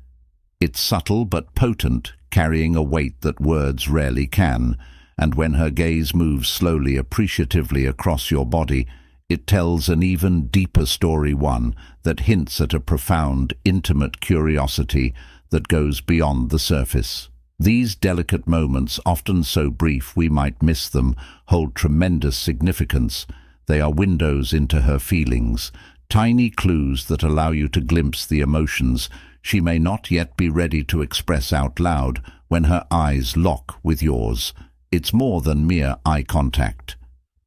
It's subtle but potent, carrying a weight that words rarely can, and when her gaze moves slowly, appreciatively across your body, it tells an even deeper story, one that hints at a profound, intimate curiosity that goes beyond the surface. These delicate moments, often so brief we might miss them, hold tremendous significance. They are windows into her feelings, tiny clues that allow you to glimpse the emotions she may not yet be ready to express out loud. When her eyes lock with yours, it's more than mere eye contact.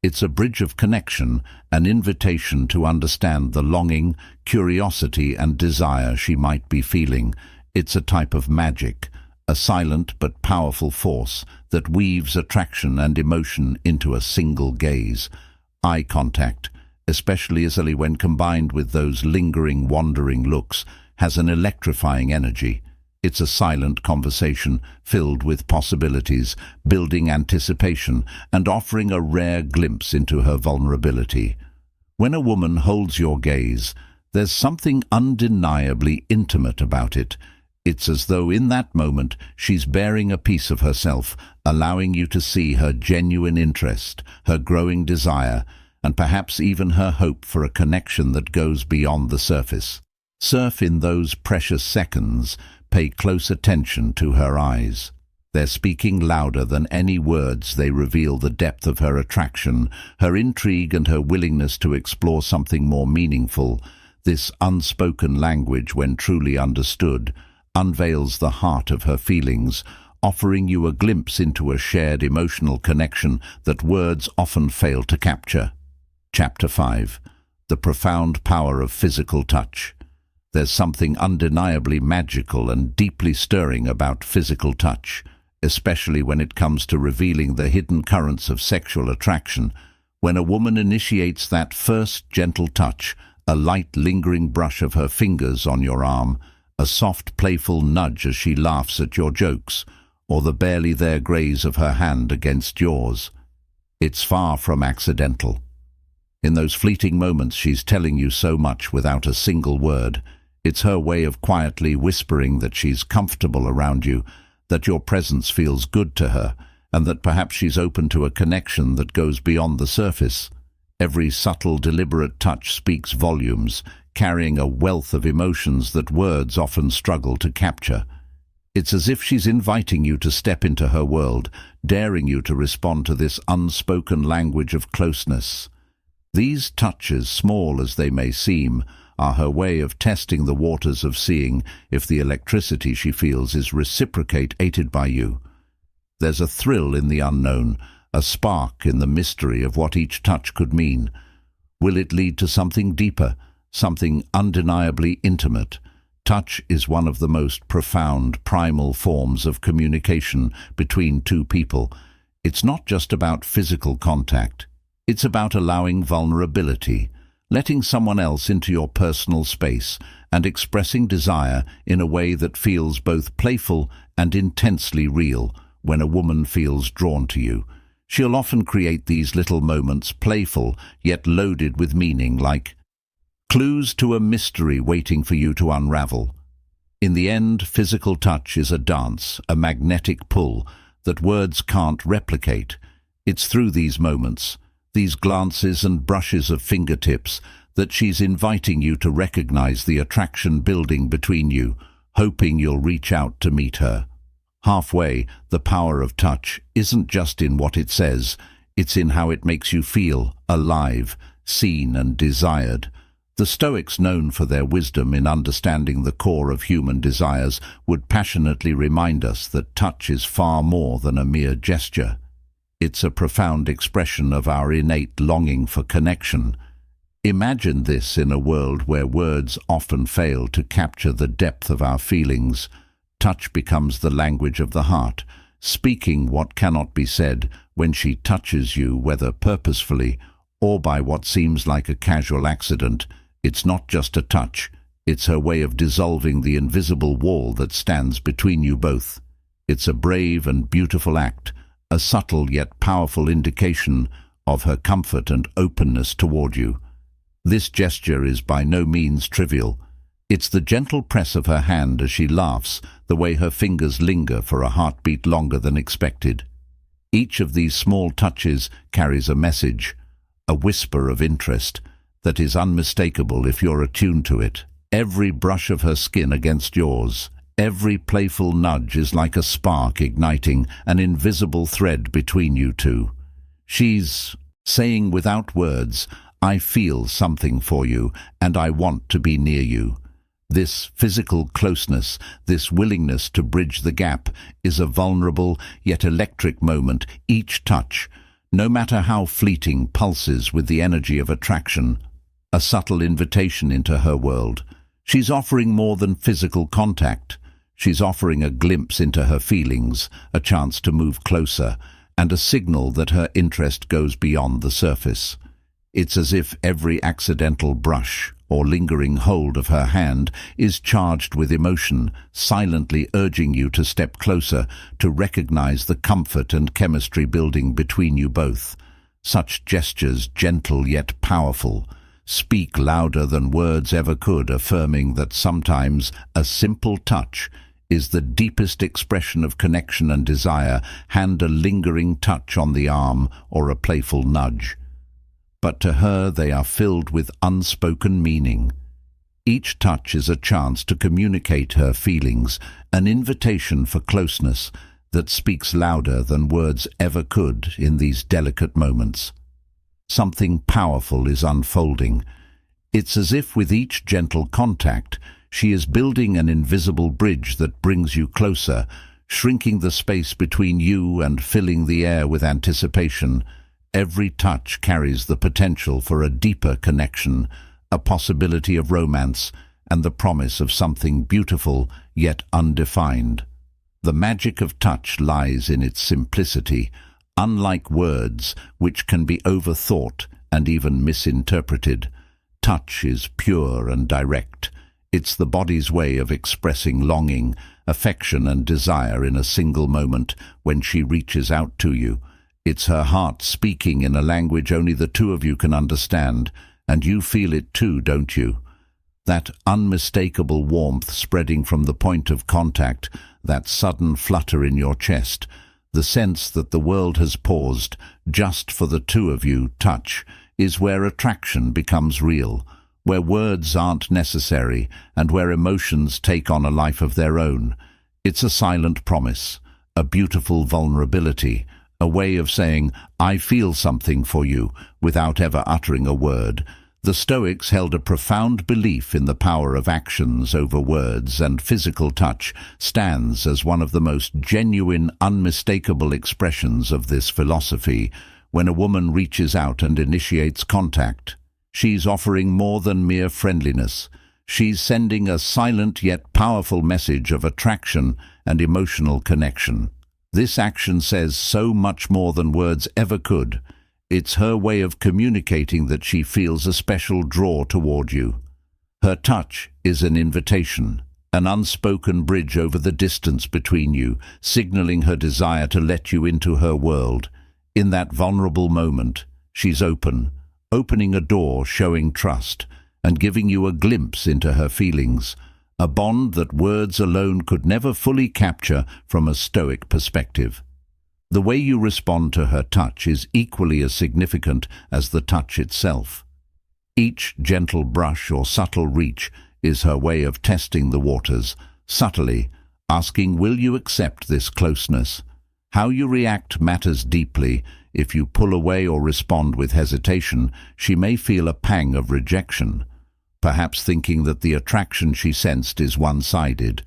It's a bridge of connection, an invitation to understand the longing, curiosity, and desire she might be feeling. It's a type of magic, a silent but powerful force that weaves attraction and emotion into a single gaze. Eye contact, especially when combined with those lingering, wandering looks, has an electrifying energy. It's a silent conversation filled with possibilities, building anticipation and offering a rare glimpse into her vulnerability. When a woman holds your gaze, There's something undeniably intimate about it. It's as though in that moment she's bearing a piece of herself, allowing you to see her genuine interest, her growing desire, and perhaps even her hope for a connection that goes beyond the surface. Surf in those precious seconds. Pay close attention to her eyes. They're speaking louder than any words. They reveal the depth of her attraction, her intrigue, and her willingness to explore something more meaningful. This unspoken language, when truly understood, unveils the heart of her feelings, offering you a glimpse into a shared emotional connection that words often fail to capture. Chapter 5. The profound power of physical touch. There's something undeniably magical and deeply stirring about physical touch, especially when it comes to revealing the hidden currents of sexual attraction. When a woman initiates that first gentle touch, a light lingering brush of her fingers on your arm, a soft playful nudge as she laughs at your jokes, or the barely there graze of her hand against yours, it's far from accidental. In those fleeting moments she's telling you so much without a single word. It's her way of quietly whispering that she's comfortable around you, that your presence feels good to her, and that perhaps she's open to a connection that goes beyond the surface. Every subtle, deliberate touch speaks volumes, carrying a wealth of emotions that words often struggle to capture. It's as if she's inviting you to step into her world, daring you to respond to this unspoken language of closeness. These touches, small as they may seem, are her way of testing the waters, of seeing if the electricity she feels is reciprocated by you. There's a thrill in the unknown, a spark in the mystery of what each touch could mean. Will it lead to something deeper, something undeniably intimate? Touch is one of the most profound, primal forms of communication between two people. It's not just about physical contact. It's about allowing vulnerability, letting someone else into your personal space, and expressing desire in a way that feels both playful and intensely real. When a woman feels drawn to you, she'll often create these little moments, playful yet loaded with meaning, like clues to a mystery waiting for you to unravel. In the end, physical touch is a dance, a magnetic pull that words can't replicate. It's through these moments, these glances and brushes of fingertips, that she's inviting you to recognize the attraction building between you, hoping you'll reach out to meet her. Halfway, the power of touch isn't just in what it says, it's in how it makes you feel alive, seen and desired. The Stoics, known for their wisdom in understanding the core of human desires, would passionately remind us that touch is far more than a mere gesture. It's a profound expression of our innate longing for connection. Imagine this in a world where words often fail to capture the depth of our feelings. Touch becomes the language of the heart, speaking what cannot be said. When she touches you, whether purposefully or by what seems like a casual accident, it's not just a touch, it's her way of dissolving the invisible wall that stands between you both. It's a brave and beautiful act, a subtle yet powerful indication of her comfort and openness toward you. This gesture is by no means trivial. It's the gentle press of her hand as she laughs, the way her fingers linger for a heartbeat longer than expected. Each of these small touches carries a message, a whisper of interest, that is unmistakable if you're attuned to it. Every brush of her skin against yours, every playful nudge is like a spark igniting an invisible thread between you two. She's saying without words, "I feel something for you, and I want to be near you." This physical closeness, this willingness to bridge the gap, is a vulnerable yet electric moment. Each touch, no matter how fleeting, pulses with the energy of attraction, a subtle invitation into her world. She's offering more than physical contact. She's offering a glimpse into her feelings, a chance to move closer, and a signal that her interest goes beyond the surface. It's as if every accidental brush or lingering hold of her hand is charged with emotion, silently urging you to step closer, to recognize the comfort and chemistry building between you both. Such gestures, gentle yet powerful, speak louder than words ever could, affirming that sometimes a simple touch is the deepest expression of connection and desire. Hand a lingering touch on the arm or a playful nudge. But to her they are filled with unspoken meaning. Each touch is a chance to communicate her feelings, an invitation for closeness that speaks louder than words ever could in these delicate moments. Something powerful is unfolding. It's as if with each gentle contact, she is building an invisible bridge that brings you closer, shrinking the space between you and filling the air with anticipation. Every touch carries the potential for a deeper connection, a possibility of romance, and the promise of something beautiful yet undefined. The magic of touch lies in its simplicity. Unlike words, which can be overthought and even misinterpreted, touch is pure and direct. It's the body's way of expressing longing, affection and desire in a single moment when she reaches out to you. It's her heart speaking in a language only the two of you can understand, and you feel it too, don't you? That unmistakable warmth spreading from the point of contact, that sudden flutter in your chest, the sense that the world has paused just for the two of you. Touch is where attraction becomes real, where words aren't necessary, and where emotions take on a life of their own. It's a silent promise, a beautiful vulnerability, a way of saying, "I feel something for you," without ever uttering a word. The Stoics held a profound belief in the power of actions over words, and physical touch stands as one of the most genuine, unmistakable expressions of this philosophy. When a woman reaches out and initiates contact, she's offering more than mere friendliness. She's sending a silent yet powerful message of attraction and emotional connection. This action says so much more than words ever could. It's her way of communicating that she feels a special draw toward you. Her touch is an invitation, an unspoken bridge over the distance between you, signaling her desire to let you into her world. In that vulnerable moment, she's opening a door, showing trust, and giving you a glimpse into her feelings, a bond that words alone could never fully capture from a Stoic perspective. The way you respond to her touch is equally as significant as the touch itself. Each gentle brush or subtle reach is her way of testing the waters, subtly asking, "Will you accept this closeness?" How you react matters deeply. If you pull away or respond with hesitation, she may feel a pang of rejection, perhaps thinking that the attraction she sensed is one-sided,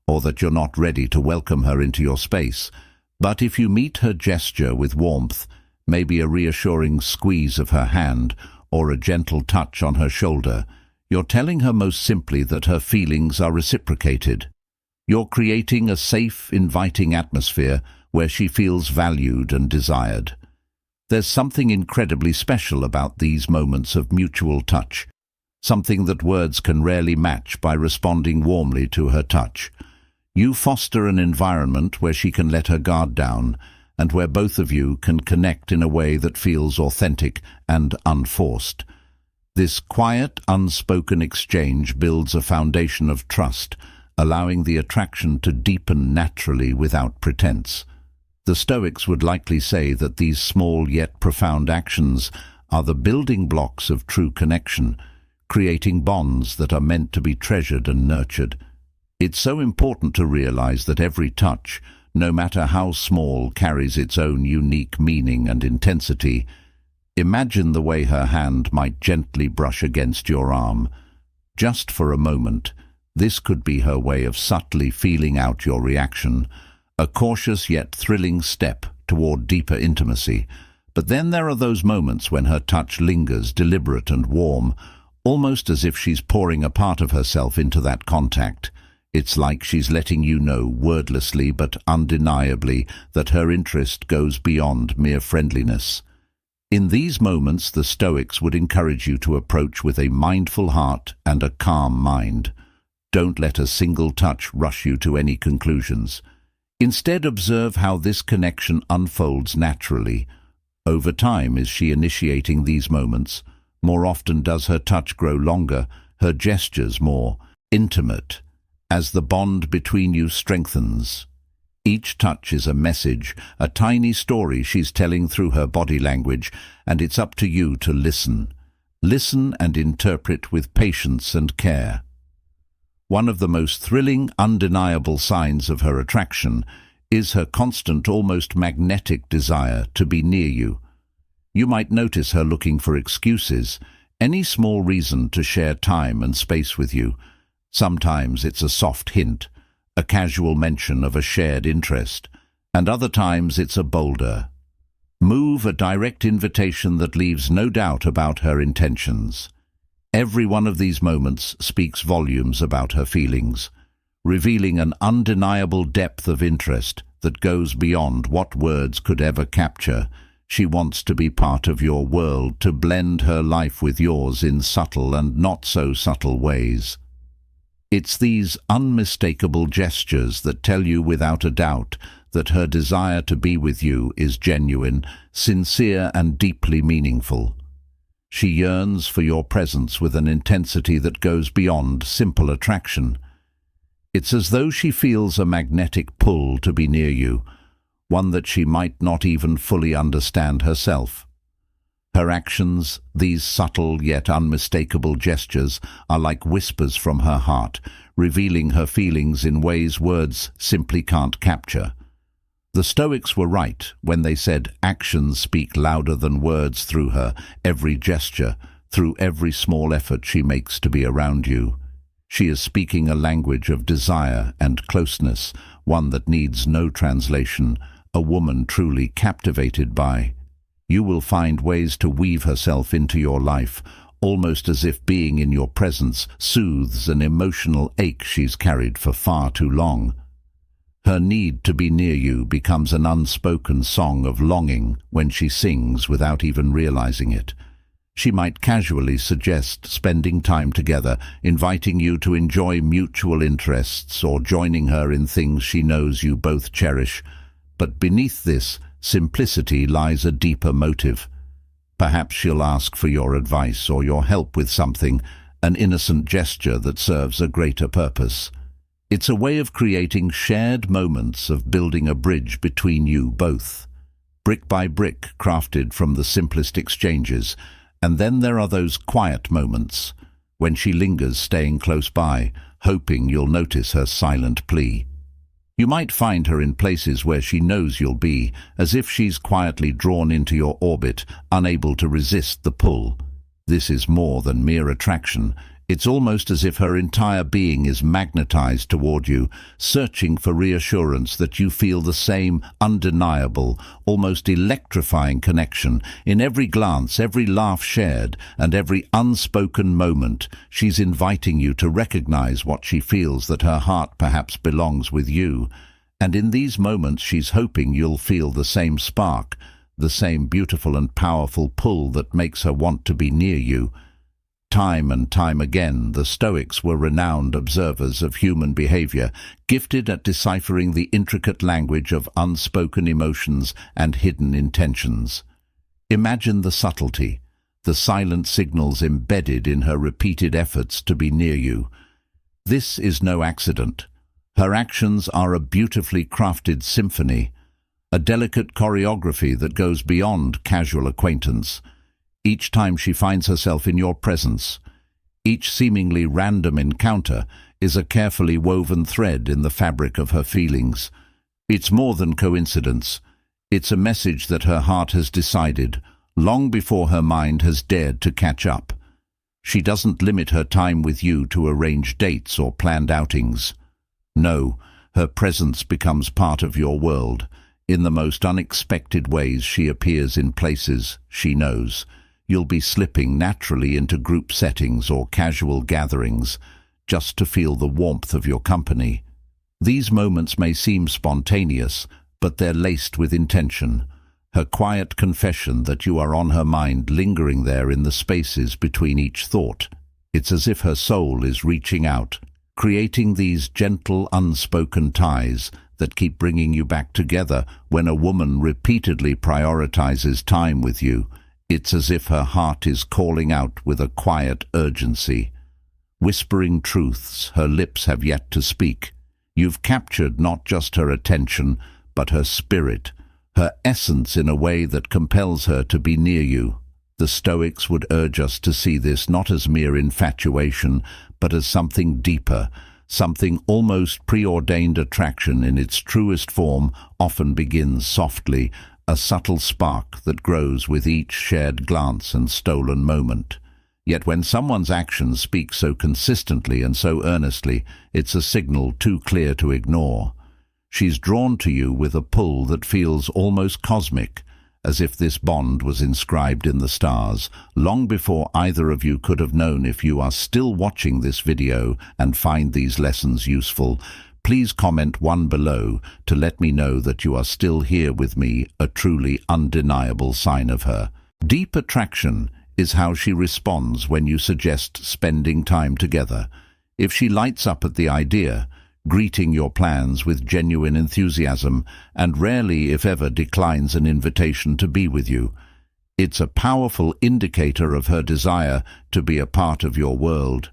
or that you're not ready to welcome her into your space. But if you meet her gesture with warmth, maybe a reassuring squeeze of her hand or a gentle touch on her shoulder, you're telling her most simply that her feelings are reciprocated. You're creating a safe, inviting atmosphere where she feels valued and desired. There's something incredibly special about these moments of mutual touch, something that words can rarely match. By responding warmly to her touch, you foster an environment where she can let her guard down, and where both of you can connect in a way that feels authentic and unforced. This quiet, unspoken exchange builds a foundation of trust, allowing the attraction to deepen naturally without pretense. The Stoics would likely say that these small yet profound actions are the building blocks of true connection, creating bonds that are meant to be treasured and nurtured. It's so important to realize that every touch, no matter how small, carries its own unique meaning and intensity. Imagine the way her hand might gently brush against your arm. Just for a moment, this could be her way of subtly feeling out your reaction, a cautious yet thrilling step toward deeper intimacy. But then there are those moments when her touch lingers, deliberate and warm, almost as if she's pouring a part of herself into that contact. It's like she's letting you know, wordlessly but undeniably, that her interest goes beyond mere friendliness. In these moments, the Stoics would encourage you to approach with a mindful heart and a calm mind. Don't let a single touch rush you to any conclusions. Instead, observe how this connection unfolds naturally. Over time, is she initiating these moments, More often does her touch grow longer, her gestures more intimate, as the bond between you strengthens. Each touch is a message, a tiny story she's telling through her body language, and it's up to you to listen. Listen and interpret with patience and care. One of the most thrilling, undeniable signs of her attraction is her constant, almost magnetic desire to be near you. You might notice her looking for excuses, any small reason to share time and space with you. Sometimes it's a soft hint, a casual mention of a shared interest, and other times it's a bolder move, a direct invitation that leaves no doubt about her intentions. Every one of these moments speaks volumes about her feelings, revealing an undeniable depth of interest that goes beyond what words could ever capture. She wants to be part of your world, to blend her life with yours in subtle and not so subtle ways. It's these unmistakable gestures that tell you without a doubt that her desire to be with you is genuine, sincere, and deeply meaningful. She yearns for your presence with an intensity that goes beyond simple attraction. It's as though she feels a magnetic pull to be near you, one that she might not even fully understand herself. Her actions, these subtle yet unmistakable gestures, are like whispers from her heart, revealing her feelings in ways words simply can't capture. The Stoics were right when they said actions speak louder than words through her every gesture, through every small effort she makes to be around you. She is speaking a language of desire and closeness, one that needs no translation, a woman truly captivated by. You will find ways to weave herself into your life, almost as if being in your presence soothes an emotional ache she's carried for far too long. Her need to be near you becomes an unspoken song of longing when she sings without even realizing it. She might casually suggest spending time together, inviting you to enjoy mutual interests or joining her in things she knows you both cherish. But beneath this simplicity lies a deeper motive. Perhaps she'll ask for your advice or your help with something, an innocent gesture that serves a greater purpose. It's a way of creating shared moments, of building a bridge between you both, brick by brick, crafted from the simplest exchanges. And then there are those quiet moments, when she lingers, staying close by, hoping you'll notice her silent plea. You might find her in places where she knows you'll be, as if she's quietly drawn into your orbit, unable to resist the pull. This is more than mere attraction. It's almost as if her entire being is magnetized toward you, searching for reassurance that you feel the same undeniable, almost electrifying connection. In every glance, every laugh shared, and every unspoken moment, she's inviting you to recognize what she feels, that her heart perhaps belongs with you. And in these moments she's hoping you'll feel the same spark, the same beautiful and powerful pull that makes her want to be near you. Time and time again, the Stoics were renowned observers of human behavior, gifted at deciphering the intricate language of unspoken emotions and hidden intentions. Imagine the subtlety, the silent signals embedded in her repeated efforts to be near you. This is no accident. Her actions are a beautifully crafted symphony, a delicate choreography that goes beyond casual acquaintance. Each time she finds herself in your presence, each seemingly random encounter is a carefully woven thread in the fabric of her feelings. It's more than coincidence. It's a message that her heart has decided, long before her mind has dared to catch up. She doesn't limit her time with you to arrange dates or planned outings. No, her presence becomes part of your world. In the most unexpected ways she appears in places she knows. You'll be slipping naturally into group settings or casual gatherings, just to feel the warmth of your company. These moments may seem spontaneous, but they're laced with intention. Her quiet confession that you are on her mind, lingering there in the spaces between each thought. It's as if her soul is reaching out, creating these gentle, unspoken ties that keep bringing you back together. When a woman repeatedly prioritizes time with you, It's as if her heart is calling out with a quiet urgency, whispering truths her lips have yet to speak. You've captured not just her attention, but her spirit, her essence in a way that compels her to be near you. The Stoics would urge us to see this not as mere infatuation, but as something deeper, something almost preordained. Attraction in its truest form often begins softly, a subtle spark that grows with each shared glance and stolen moment. Yet when someone's actions speak so consistently and so earnestly, it's a signal too clear to ignore. She's drawn to you with a pull that feels almost cosmic, as if this bond was inscribed in the stars, long before either of you could have known. If you are still watching this video and find these lessons useful, please comment one below to let me know that you are still here with me, a truly undeniable sign of her. Deep attraction is how she responds when you suggest spending time together. If she lights up at the idea, greeting your plans with genuine enthusiasm, and rarely, if ever, declines an invitation to be with you, it's a powerful indicator of her desire to be a part of your world.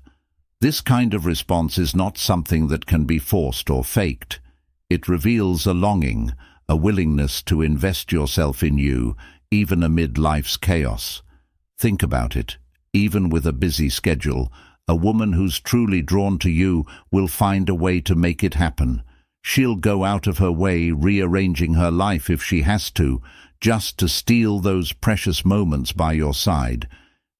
This kind of response is not something that can be forced or faked. It reveals a longing, a willingness to invest yourself in you, even amid life's chaos. Think about it. Even with a busy schedule, a woman who's truly drawn to you will find a way to make it happen. She'll go out of her way, rearranging her life if she has to, just to steal those precious moments by your side.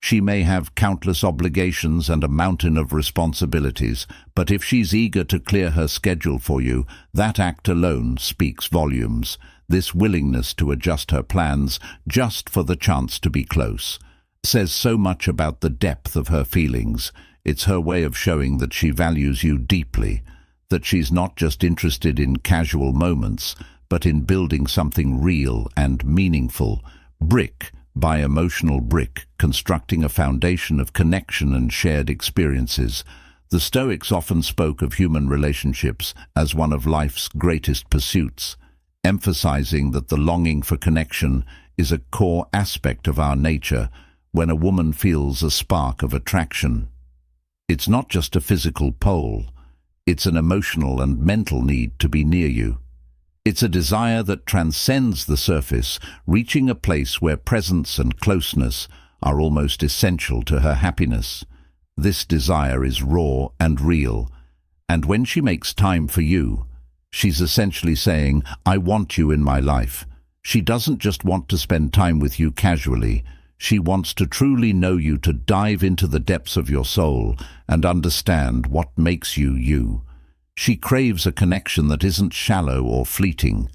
She may have countless obligations and a mountain of responsibilities, but if she's eager to clear her schedule for you, that act alone speaks volumes. This willingness to adjust her plans just for the chance to be close says so much about the depth of her feelings. It's her way of showing that she values you deeply, that she's not just interested in casual moments, but in building something real and meaningful, brick by emotional brick, constructing a foundation of connection and shared experiences. The Stoics often spoke of human relationships as one of life's greatest pursuits, emphasizing that the longing for connection is a core aspect of our nature. When a woman feels a spark of attraction, it's not just a physical pull, it's an emotional and mental need to be near you. It's a desire that transcends the surface, reaching a place where presence and closeness are almost essential to her happiness. This desire is raw and real, and when she makes time for you, she's essentially saying, "I want you in my life." She doesn't just want to spend time with you casually. She wants to truly know you, to dive into the depths of your soul and understand what makes you you. She craves a connection that isn't shallow or fleeting.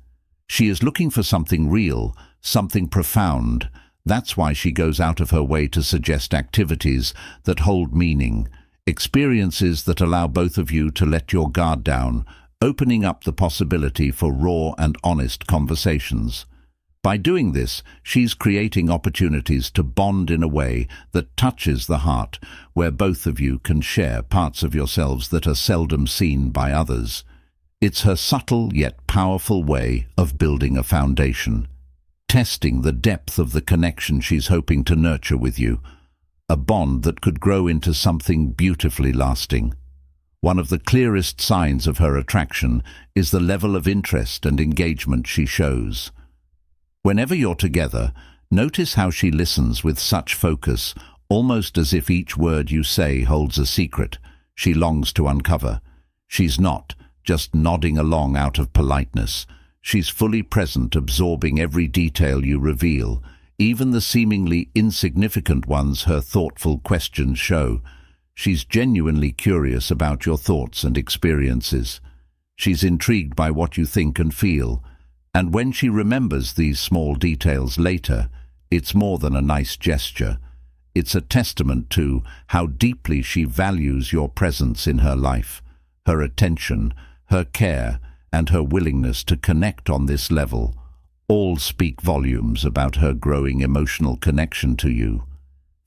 She is looking for something real, something profound. That's why she goes out of her way to suggest activities that hold meaning, experiences that allow both of you to let your guard down, opening up the possibility for raw and honest conversations. By doing this, she's creating opportunities to bond in a way that touches the heart, where both of you can share parts of yourselves that are seldom seen by others. It's her subtle yet powerful way of building a foundation, testing the depth of the connection she's hoping to nurture with you, a bond that could grow into something beautifully lasting. One of the clearest signs of her attraction is the level of interest and engagement she shows. Whenever you're together, notice how she listens with such focus, almost as if each word you say holds a secret she longs to uncover. She's not just nodding along out of politeness. She's fully present, absorbing every detail you reveal, even the seemingly insignificant ones her thoughtful questions show. She's genuinely curious about your thoughts and experiences. She's intrigued by what you think and feel. And when she remembers these small details later, it's more than a nice gesture. It's a testament to how deeply she values your presence in her life, her attention, her care, and her willingness to connect on this level. All speak volumes about her growing emotional connection to you.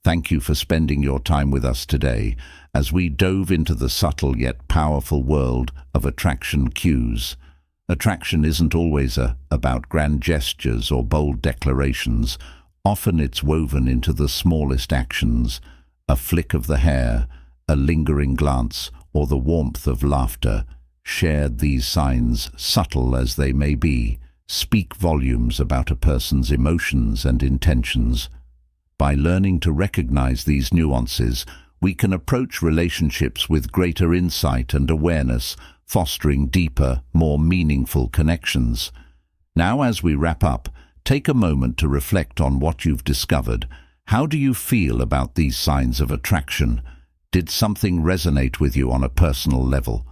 Thank you for spending your time with us today as we dove into the subtle yet powerful world of attraction cues. Attraction isn't always about grand gestures or bold declarations. Often it's woven into the smallest actions, a flick of the hair, a lingering glance, or the warmth of laughter. Shared, these signs, subtle as they may be, speak volumes about a person's emotions and intentions. By learning to recognize these nuances, we can approach relationships with greater insight and awareness, fostering deeper, more meaningful connections. Now, as we wrap up, take a moment to reflect on what you've discovered. How do you feel about these signs of attraction? Did something resonate with you on a personal level?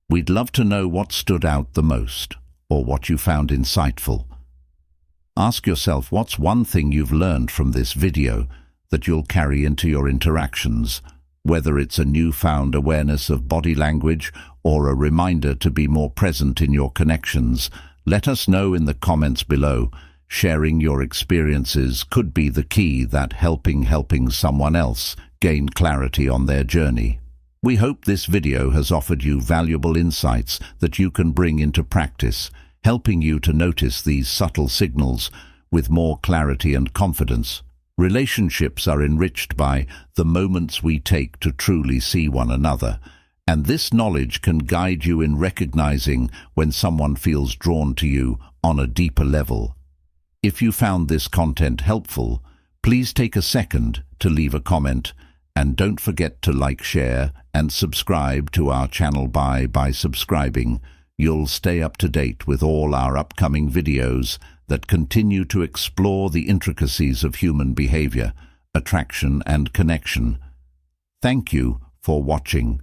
We'd love to know what stood out the most, or what you found insightful. Ask yourself, what's one thing you've learned from this video that you'll carry into your interactions, whether it's a newfound awareness of body language or a reminder to be more present in your connections? Let us know in the comments below. Sharing your experiences could be the key that helping someone else gain clarity on their journey. We hope this video has offered you valuable insights that you can bring into practice, helping you to notice these subtle signals with more clarity and confidence. Relationships are enriched by the moments we take to truly see one another, and this knowledge can guide you in recognizing when someone feels drawn to you on a deeper level. If you found this content helpful, please take a second to leave a comment, and don't forget to like, share, and subscribe to our channel. By subscribing, you'll stay up to date with all our upcoming videos that continue to explore the intricacies of human behavior, attraction, and connection. Thank you for watching.